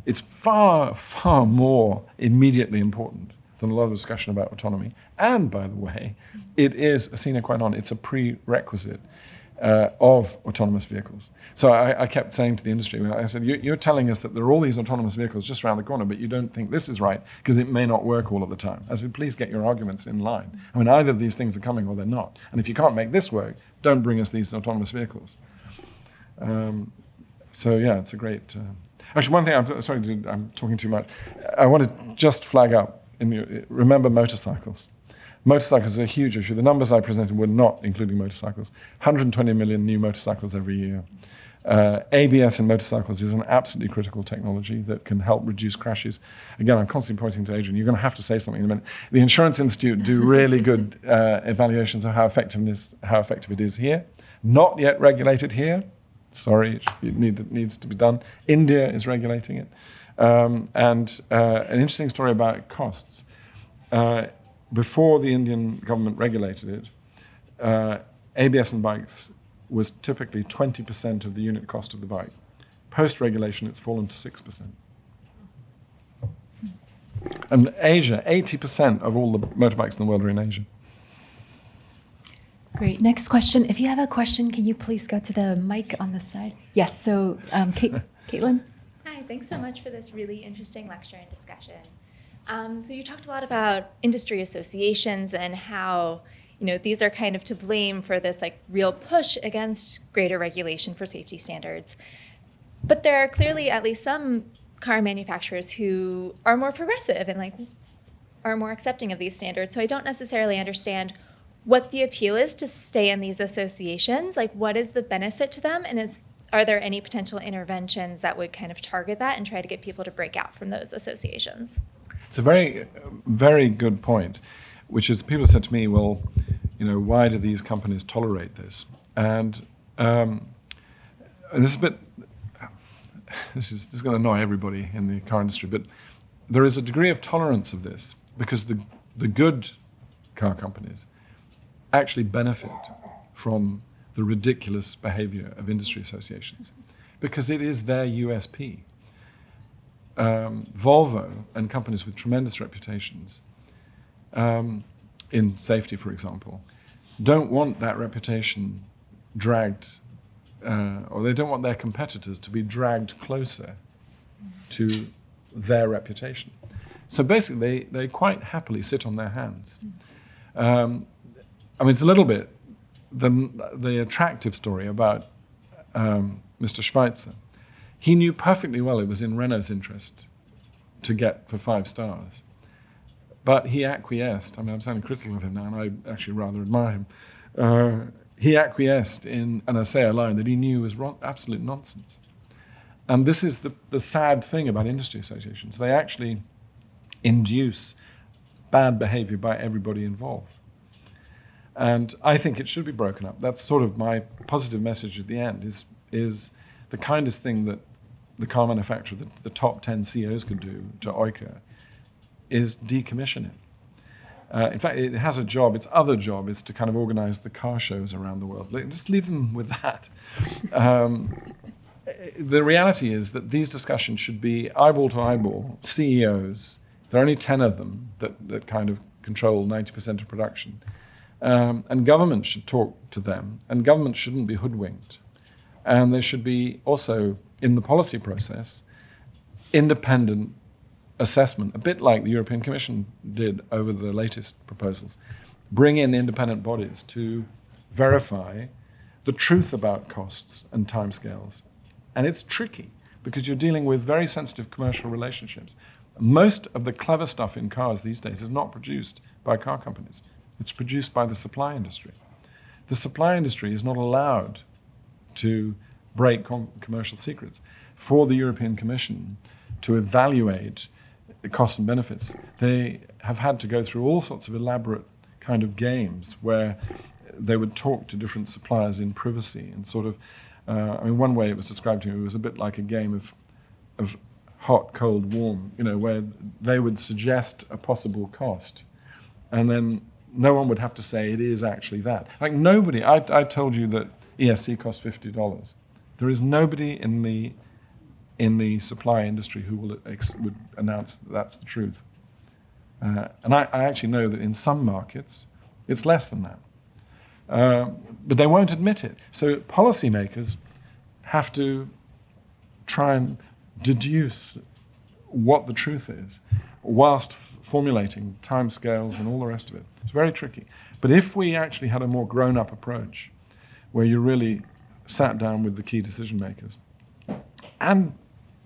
It's far, far more immediately important than a lot of discussion about autonomy. And by the way, it is a sine qua non. It's a prerequisite of autonomous vehicles. So I kept saying to the industry, I said, you're telling us that there are all these autonomous vehicles just around the corner, but you don't think this is right because it may not work all of the time. I said, please get your arguments in line. I mean, either these things are coming or they're not. And if you can't make this work, don't bring us these autonomous vehicles. So yeah, it's a great... Actually, one thing, I'm talking too much. I want to just flag up, remember motorcycles. Motorcycles are a huge issue. The numbers I presented were not including motorcycles. 120 million new motorcycles every year. ABS in motorcycles is an absolutely critical technology that can help reduce crashes. Again, I'm constantly pointing to Adrian. You're going to have to say something in a minute. The Insurance Institute do really good evaluations of how effective it is here. Not yet regulated here. Sorry, it needs to be done. India is regulating it. And an interesting story about costs. Before the Indian government regulated it, ABS in bikes was typically 20% of the unit cost of the bike. Post-regulation, it's fallen to 6%. And Asia, 80% of all the motorbikes in the world are in Asia. Great. Next question. If you have a question, can you please go to the mic on the side? Yes. So, Caitlin? Hi. Thanks so much for this really interesting lecture and discussion. So you talked a lot about industry associations and how, these are kind of to blame for this real push against greater regulation for safety standards. But there are clearly at least some car manufacturers who are more progressive and are more accepting of these standards. So I don't necessarily understand what the appeal is to stay in these associations. What is the benefit to them? And are there any potential interventions that would kind of target that and try to get people to break out from those associations? It's a very, very good point, which is people said to me, well, why do these companies tolerate this? And this is going to annoy everybody in the car industry, but there is a degree of tolerance of this because the good car companies actually benefit from the ridiculous behavior of industry associations because it is their USP. Volvo and companies with tremendous reputations in safety, for example, don't want that reputation dragged, or they don't want their competitors to be dragged closer to their reputation. So basically, they quite happily sit on their hands. It's a little bit the attractive story about Mr. Schweitzer. He knew perfectly well it was in Renault's interest to get for 5 stars. But he acquiesced. I'm sounding critical of him now, and I actually rather admire him. He acquiesced in an ASEA line that he knew was absolute nonsense. And this is the sad thing about industry associations. They actually induce bad behavior by everybody involved. And I think it should be broken up. That's sort of my positive message at the end, is the kindest thing that the car manufacturer, the top 10 CEOs could do to Oiker, is decommission it. In fact, it has a job. Its other job is to kind of organize the car shows around the world. Just leave them with that. The reality is that these discussions should be eyeball to eyeball, CEOs. There are only 10 of them that kind of control 90% of production. And governments should talk to them, and governments shouldn't be hoodwinked. And there should be also, in the policy process, independent assessment, a bit like the European Commission did over the latest proposals. Bring in independent bodies to verify the truth about costs and timescales. And it's tricky because you're dealing with very sensitive commercial relationships. Most of the clever stuff in cars these days is not produced by car companies. It's produced by the supply industry. The supply industry is not allowed to break commercial secrets. For the European Commission to evaluate the costs and benefits, they have had to go through all sorts of elaborate kind of games where they would talk to different suppliers in privacy and sort of, one way it was described to me, it was a bit like a game of hot, cold, warm, where they would suggest a possible cost and then no one would have to say it is actually that. Like nobody, I told you that ESC costs $50. There is nobody in the supply industry who would announce that that's the truth. And I actually know that in some markets, it's less than that. But they won't admit it. So policymakers have to try and deduce what the truth is whilst formulating timescales and all the rest of it. It's very tricky. But if we actually had a more grown-up approach where you really sat down with the key decision makers and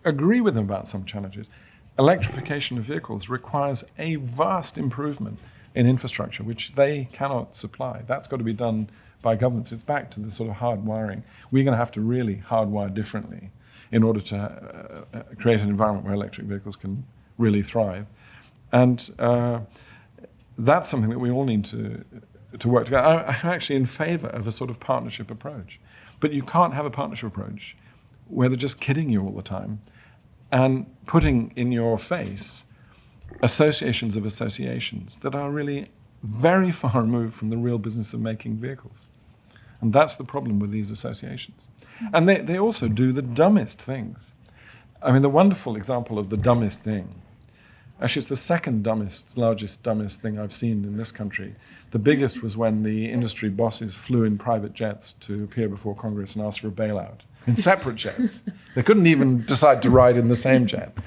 agree with them about some challenges, electrification of vehicles requires a vast improvement in infrastructure, which they cannot supply. That's got to be done by governments. It's back to the sort of hard wiring. We're going to have to really hardwire differently in order to create an environment where electric vehicles can really thrive. And that's something that we all need to work together. I'm actually in favor of a sort of partnership approach. But you can't have a partnership approach where they're just kidding you all the time and putting in your face associations of associations that are really very far removed from the real business of making vehicles. And that's the problem with these associations. And they also do the dumbest things. I mean, the wonderful example of the dumbest thing, actually it's the second dumbest thing I've seen in this country. The biggest was when the industry bosses flew in private jets to appear before Congress and ask for a bailout in separate jets. They couldn't even decide to ride in the same jet.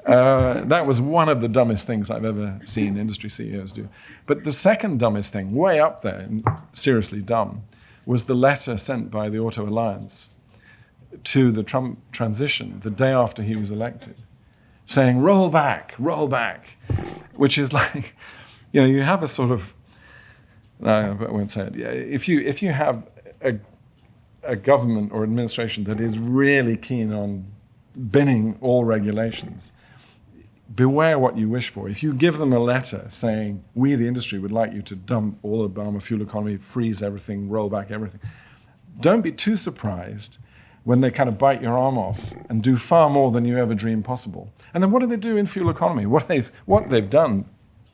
That was one of the dumbest things I've ever seen industry CEOs do. But the second dumbest thing, way up there, and seriously dumb, was the letter sent by the Auto Alliance to the Trump transition the day after he was elected, saying, roll back, which is like, you have a sort of, no, I won't say it. Yeah, if you have a government or administration that is really keen on binning all regulations, beware what you wish for. If you give them a letter saying, we, the industry, would like you to dump all Obama fuel economy, freeze everything, roll back everything, don't be too surprised when they kind of bite your arm off and do far more than you ever dreamed possible. And then what do they do in fuel economy? What they've done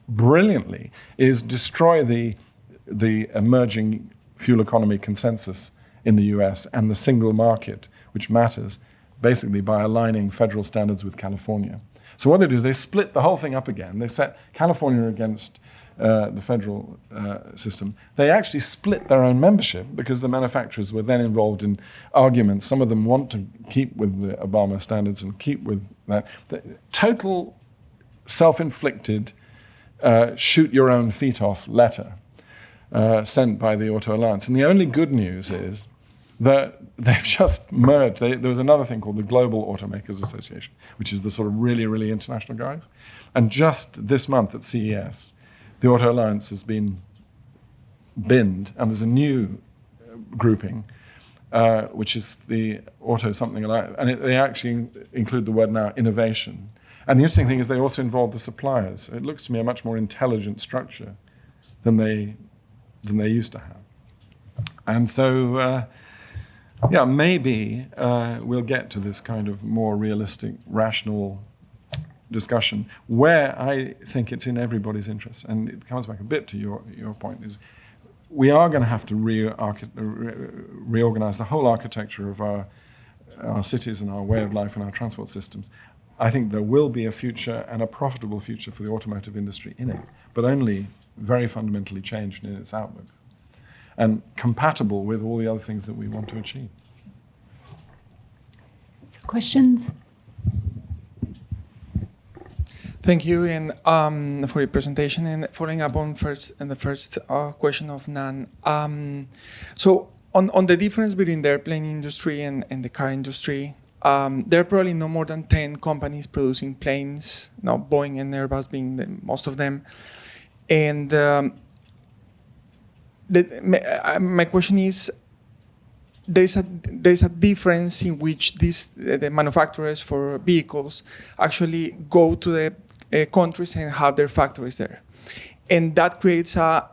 brilliantly is destroy the emerging fuel economy consensus in the US and the single market, which matters, basically by aligning federal standards with California. So what they do is they split the whole thing up again. They set California against the federal system. They actually split their own membership because the manufacturers were then involved in arguments. Some of them want to keep with the Obama standards and keep with that. The total self-inflicted shoot your own feet off letter sent by the Auto Alliance. And the only good news is that they've just merged. There was another thing called the Global Automakers Association, which is the sort of really, really international guys. And just this month at CES, the Auto Alliance has been binned, and there's a new grouping, which is the Auto something like, and they actually include the word now innovation. And the interesting thing is they also involve the suppliers. It looks to me a much more intelligent structure than they used to have. And so, maybe we'll get to this kind of more realistic, rational discussion where I think it's in everybody's interest, and it comes back a bit to your point, is we are going to have to reorganize the whole architecture of our cities and our way of life and our transport systems. I think there will be a future, and a profitable future, for the automotive industry in it, but only very fundamentally changed in its outlook and compatible with all the other things that we want to achieve. So questions? Thank you and for your presentation, and following up on the first question of Nhan. So on the difference between the airplane industry and the car industry, there are probably no more than 10 companies producing planes, now Boeing and Airbus being most of them. And my question is, there's a difference in which the manufacturers for vehicles actually go to the countries and have their factories there. And that creates a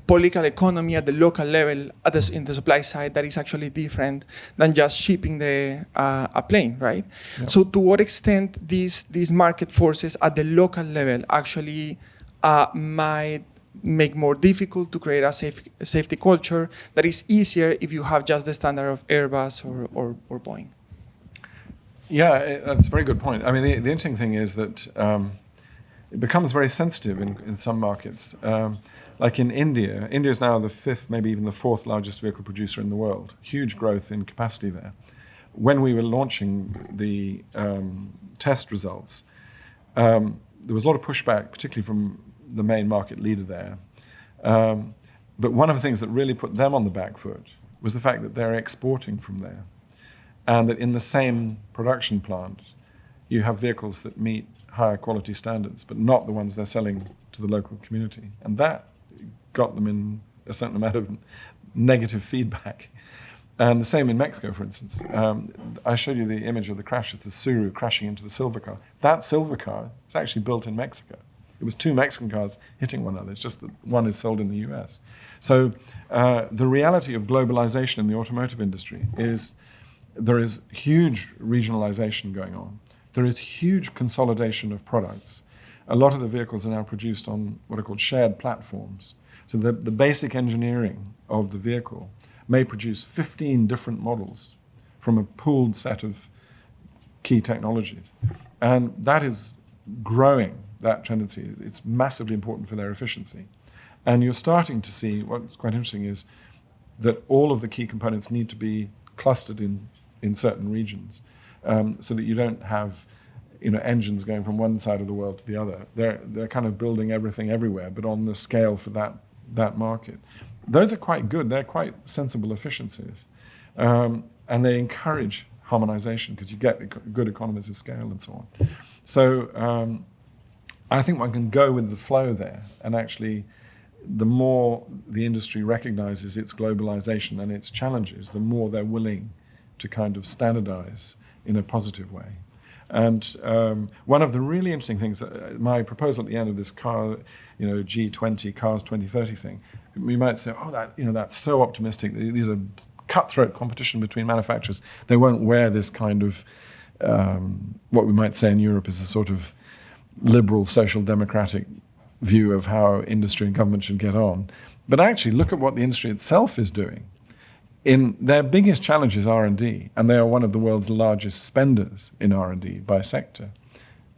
political economy at the local level in the supply side that is actually different than just shipping a plane, right? Yeah. So to what extent these market forces at the local level actually might make more difficult to create a safety culture that is easier if you have just the standard of Airbus or Boeing? Yeah, that's a very good point. I mean, the interesting thing is that it becomes very sensitive in some markets. Like in India, India is now the 5th, maybe even the 4th largest vehicle producer in the world. Huge growth in capacity there. When we were launching the test results, there was a lot of pushback, particularly from the main market leader there. But one of the things that really put them on the back foot was the fact that they're exporting from there. And that in the same production plant, you have vehicles that meet higher quality standards, but not the ones they're selling to the local community. And that got them in a certain amount of negative feedback. And the same in Mexico, for instance. I showed you the image of the crash of the Tsuru crashing into the silver car. That silver car is actually built in Mexico. It was 2 Mexican cars hitting one another. It's just that one is sold in the US. So the reality of globalization in the automotive industry is there is huge regionalization going on. There is huge consolidation of products. A lot of the vehicles are now produced on what are called shared platforms. So the basic engineering of the vehicle may produce 15 different models from a pooled set of key technologies. And that is growing, that tendency. It's massively important for their efficiency. And you're starting to see, what's quite interesting is that all of the key components need to be clustered in certain regions, so that you don't have engines going from one side of the world to the other. They're kind of building everything everywhere, but on the scale for that market. Those are quite good. They're quite sensible efficiencies. And they encourage harmonization because you get good economies of scale and so on. So I think one can go with the flow there, and actually the more the industry recognizes its globalization and its challenges, the more they're willing to kind of standardize in a positive way. And one of the really interesting things, my proposal at the end of this car, G20, Cars 2030 thing, we might say, that's so optimistic. These are cutthroat competition between manufacturers. They won't wear this kind of, what we might say in Europe is a sort of liberal, social democratic view of how industry and government should get on. But actually, look at what the industry itself is doing. In their biggest challenge is R&D, and they are one of the world's largest spenders in R&D by sector.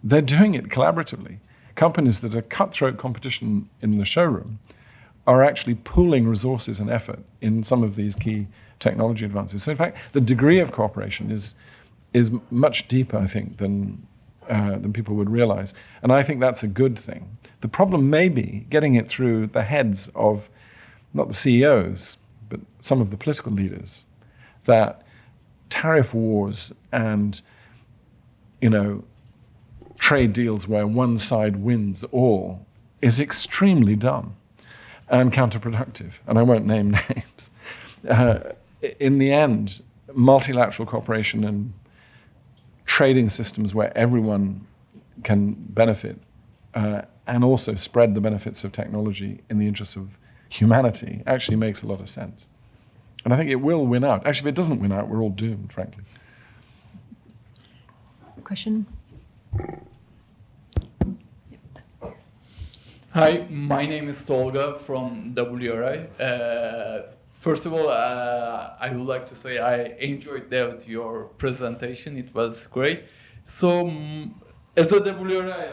They're doing it collaboratively. Companies that are cutthroat competition in the showroom are actually pooling resources and effort in some of these key technology advances. So in fact, the degree of cooperation is much deeper, I think, than people would realize. And I think that's a good thing. The problem may be getting it through the heads of, not the CEOs, but some of the political leaders, that tariff wars and, trade deals where one side wins all is extremely dumb and counterproductive. And I won't name names. In the end, multilateral cooperation and trading systems where everyone can benefit and also spread the benefits of technology in the interests of humanity actually makes a lot of sense. And I think it will win out. Actually, if it doesn't win out, we're all doomed, frankly. Question? Hi, my name is Tolga from WRI. First of all, I would like to say I enjoyed, David, your presentation. It was great. So, as a WRI,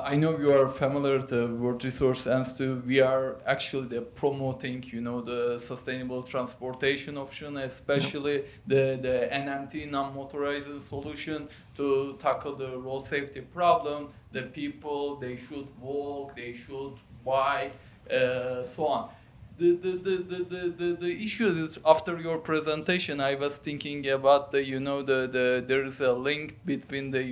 I know you are familiar with the World Resource Institute. We are actually promoting, the sustainable transportation option, especially the NMT, non-motorized solution, to tackle the road safety problem. The people, they should walk, they should bike, so on. The issue is, after your presentation, I was thinking about there is a link between the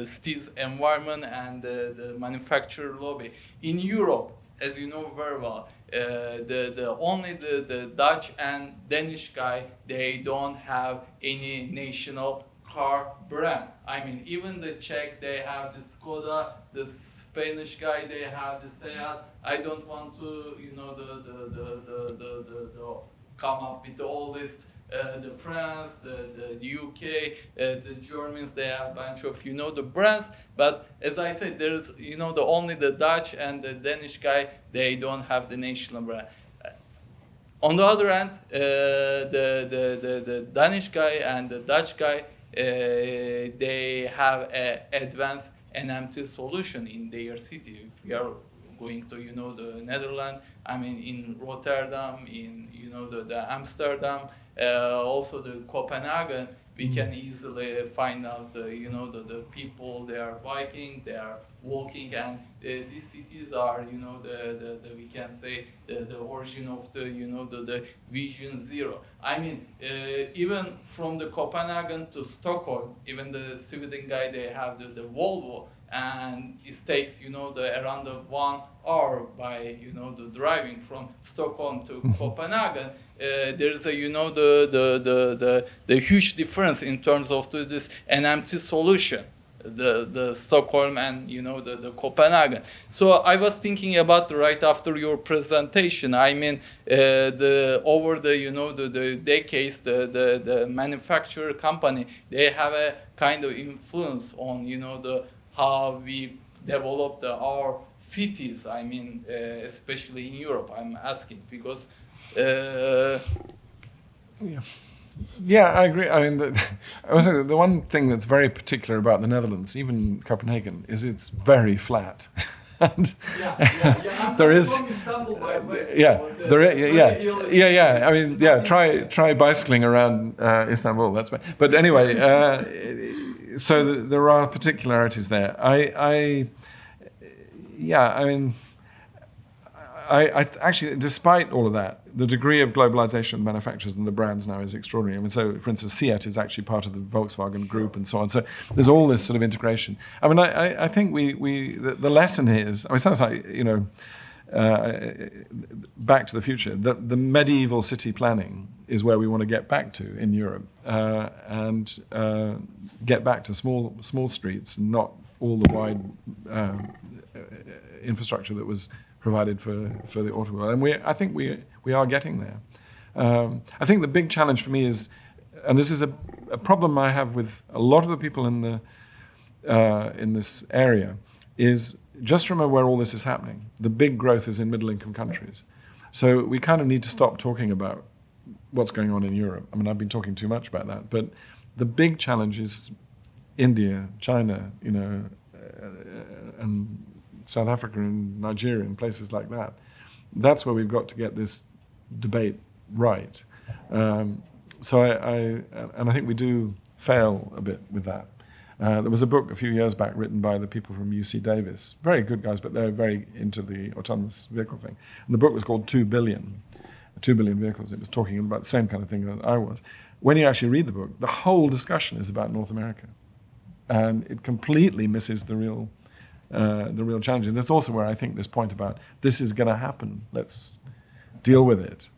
city's environment and the manufacturer lobby in Europe, as you know very well. Only the Dutch and Danish guy, they don't have any national car brand. I mean, even the Czech, they have the Skoda, the Spanish guy, they have the Seat. I don't want to, come up with all this. The France, the UK, the Germans, they have a bunch of, the brands. But as I said, there's, only the Dutch and the Danish guy, they don't have the national brand. On the other hand, the Danish guy and the Dutch guy, they have an advanced NMT solution in their city. If we are going to, the Netherlands, I mean, in Rotterdam, in, the Amsterdam, also the Copenhagen, we can easily find out, the people, they are biking, they are walking, and these cities are, we can say, the origin of the Vision Zero. I mean, even from the Copenhagen to Stockholm, even the Sweden guy, they have the Volvo, and it takes, around 1 hour by, the driving from Stockholm to Copenhagen. There's a, the huge difference in terms of this NMT solution, the Stockholm and, the Copenhagen. So I was thinking about right after your presentation. I mean, over the decades, the manufacturer company, they have a kind of influence on, how we developed our cities. I mean, especially in Europe, I'm asking, because Yeah, I agree. I mean, I was saying the one thing that's very particular about the Netherlands, even Copenhagen, is it's very flat. And there is, I mean, try bicycling around Istanbul. That's fine. But anyway, so there are particularities there. I mean, I actually, despite all of that, the degree of globalization of manufacturers and the brands now is extraordinary. I mean, so for instance, Seat is actually part of the Volkswagen group and so on. So there's all this sort of integration. I mean, I think the lesson here is, I mean, it sounds like, Back to the Future, the medieval city planning is where we want to get back to in Europe, and get back to small streets, and not all the wide infrastructure that was provided for the automobile. And I think we are getting there. I think the big challenge for me is, and this is a problem I have with a lot of the people in this area, is just remember where all this is happening. The big growth is in middle-income countries. So we kind of need to stop talking about what's going on in Europe. I mean, I've been talking too much about that, but the big challenge is India, China, and South Africa and Nigeria and places like that. That's where we've got to get this debate right. So I think we do fail a bit with that. There was a book a few years back written by the people from UC Davis, very good guys, but they're very into the autonomous vehicle thing. And the book was called 2 billion vehicles. It was talking about the same kind of thing that I was. When you actually read the book, the whole discussion is about North America. And it completely misses the real challenge. And that's also where I think this point about this is going to happen, let's deal with it,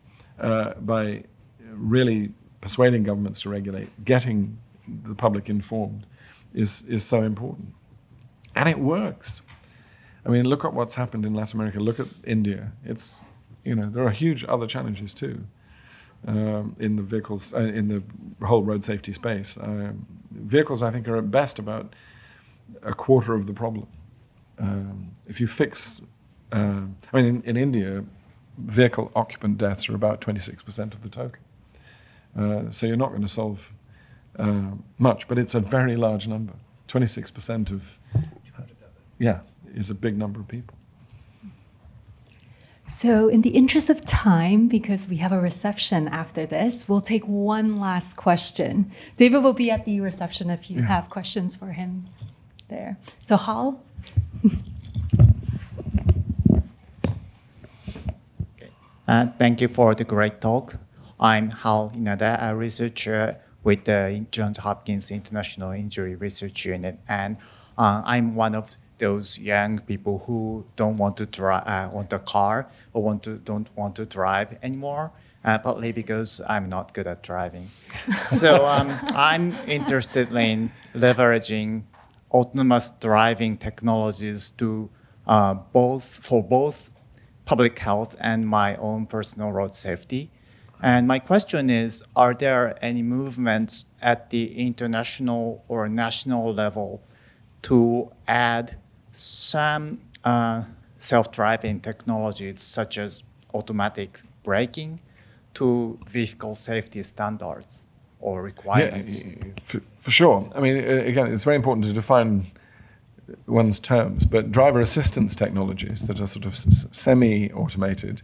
by really persuading governments to regulate, getting the public informed, is so important. And it works. I mean, look at what's happened in Latin America. Look at India. It's, there are huge other challenges too. in the vehicles, in the whole road safety space. Vehicles, I think, are at best about a quarter of the problem. If you fix, in India, vehicle occupant deaths are about 26% of the total. So you're not going to solve much, but it's a very large number. 26% of, is a big number of people. So in the interest of time, because we have a reception after this, we'll take one last question. David will be at the reception if you have questions for him there. So Hal? Thank you for the great talk. I'm Hal Inada, a researcher with the Johns Hopkins International Injury Research Unit, and I'm one of those young people who don't want to drive, want a car, or don't want to drive anymore, partly because I'm not good at driving. So I'm interested in leveraging autonomous driving technologies to for both public health and my own personal road safety. And my question is, are there any movements at the international or national level to add some self-driving technologies, such as automatic braking, to vehicle safety standards or requirements? Yeah, for sure. I mean, again, it's very important to define one's terms, but driver assistance technologies that are sort of semi-automated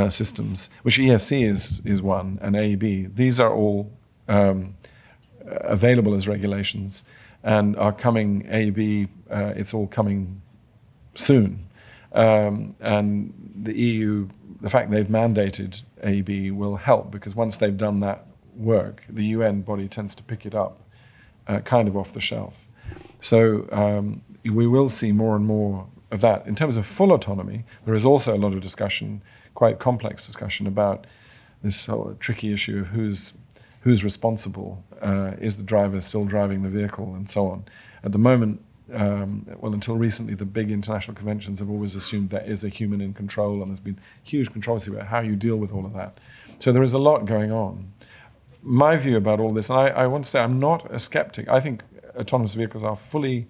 systems, which ESC is one, and AEB, these are all available as regulations and are coming. AEB, it's all coming soon. And the EU, the fact they've mandated AEB will help, because once they've done that work, the UN body tends to pick it up kind of off the shelf. So we will see more and more of that. In terms of full autonomy, there is also a lot of discussion, quite complex discussion, about this whole tricky issue of who's responsible. Is the driver still driving the vehicle, and so on. At the moment, until recently, the big international conventions have always assumed there is a human in control, and there's been huge controversy about how you deal with all of that. So there is a lot going on. My view about all this, and I want to say I'm not a skeptic. I think autonomous vehicles are fully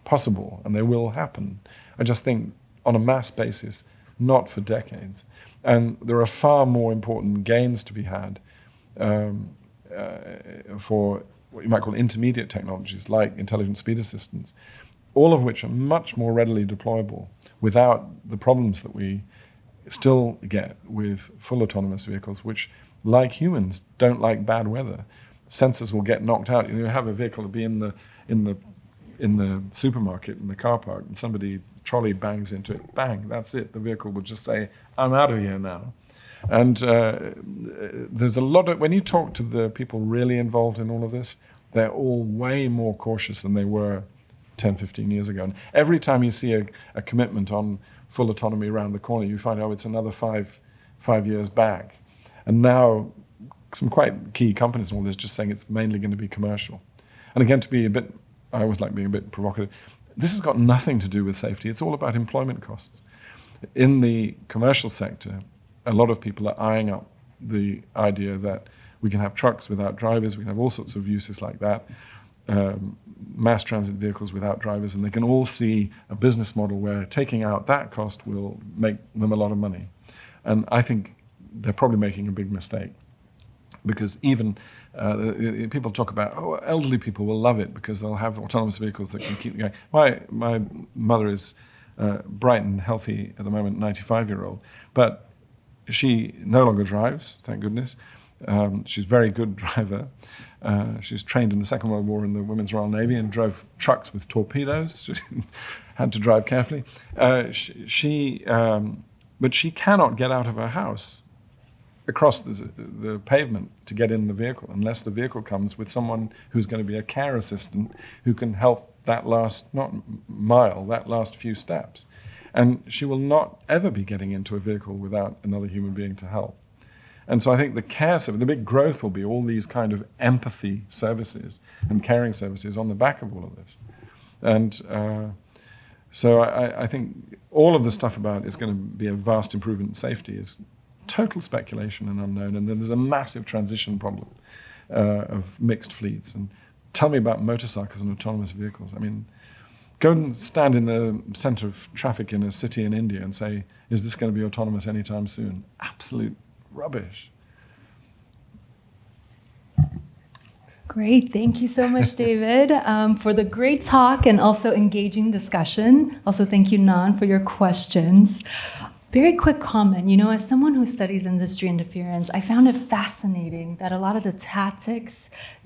possible, and they will happen. I just think on a mass basis, not for decades. And there are far more important gains to be had for what you might call intermediate technologies, like intelligent speed assistance, all of which are much more readily deployable without the problems that we still get with full autonomous vehicles, which, like humans, don't like bad weather. Sensors will get knocked out. You have a vehicle to be in the supermarket, in the car park, and somebody trolley bangs into it, bang, that's it. The vehicle would just say, I'm out of here now. And there's a lot of, when you talk to the people really involved in all of this, they're all way more cautious than they were 10, 15 years ago. And every time you see a commitment on full autonomy around the corner, you find, it's another five years back. And now some quite key companies and all this just saying it's mainly going to be commercial. And again, I always like being a bit provocative, this has got nothing to do with safety. It's all about employment costs. In the commercial sector, a lot of people are eyeing up the idea that we can have trucks without drivers, we can have all sorts of uses like that, mass transit vehicles without drivers, and they can all see a business model where taking out that cost will make them a lot of money. And I think they're probably making a big mistake, because even people talk about, elderly people will love it because they'll have autonomous vehicles that can keep going. My mother is bright and healthy at the moment, 95-year-old, but she no longer drives, thank goodness. She's a very good driver. She was trained in the Second World War in the Women's Royal Navy and drove trucks with torpedoes. She had to drive carefully. But she cannot get out of her house across the pavement to get in the vehicle unless the vehicle comes with someone who's going to be a care assistant who can help that last, not mile, that last few steps. And she will not ever be getting into a vehicle without another human being to help. And so I think the big growth will be all these kind of empathy services and caring services on the back of all of this. And so I think all of the stuff about it's going to be a vast improvement in safety is total speculation and unknown. And then there's a massive transition problem of mixed fleets. And tell me about motorcycles and autonomous vehicles. I mean, go and stand in the center of traffic in a city in India and say, is this going to be autonomous anytime soon? Absolute rubbish. Great. Thank you so much, David, for the great talk and also engaging discussion. Also, thank you, Nhan, for your questions. Very quick comment. You know, as someone who studies industry interference, I found it fascinating that a lot of the tactics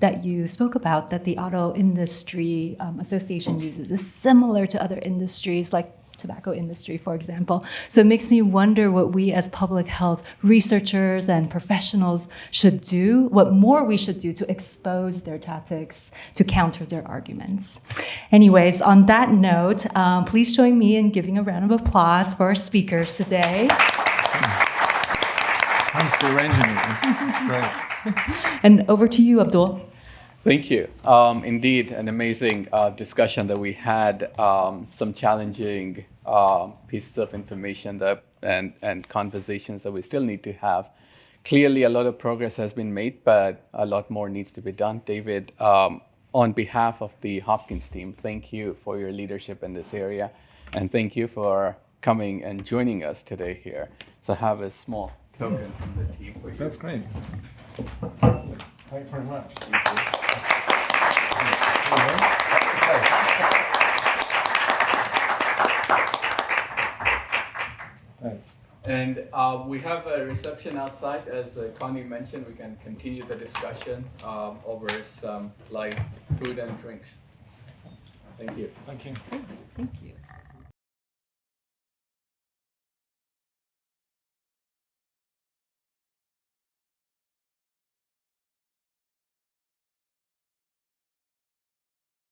that you spoke about that the auto industry association uses is similar to other industries like tobacco industry, for example. So it makes me wonder what we as public health researchers and professionals should do, what more we should do to expose their tactics, to counter their arguments. Anyways, on that note, please join me in giving a round of applause for our speakers today. Thanks for arranging it. This is great. And over to you, Abdul. Thank you. Indeed, an amazing discussion that we had, some challenging pieces of information and conversations that we still need to have. Clearly, a lot of progress has been made, but a lot more needs to be done. David, on behalf of the Hopkins team, thank you for your leadership in this area, and thank you for coming and joining us today here. So I have a small token from the team for you. That's great. Thanks very much. Thanks. And we have a reception outside. As Connie mentioned, we can continue the discussion over some light food and drinks. Thank you. Thank you. Thank you.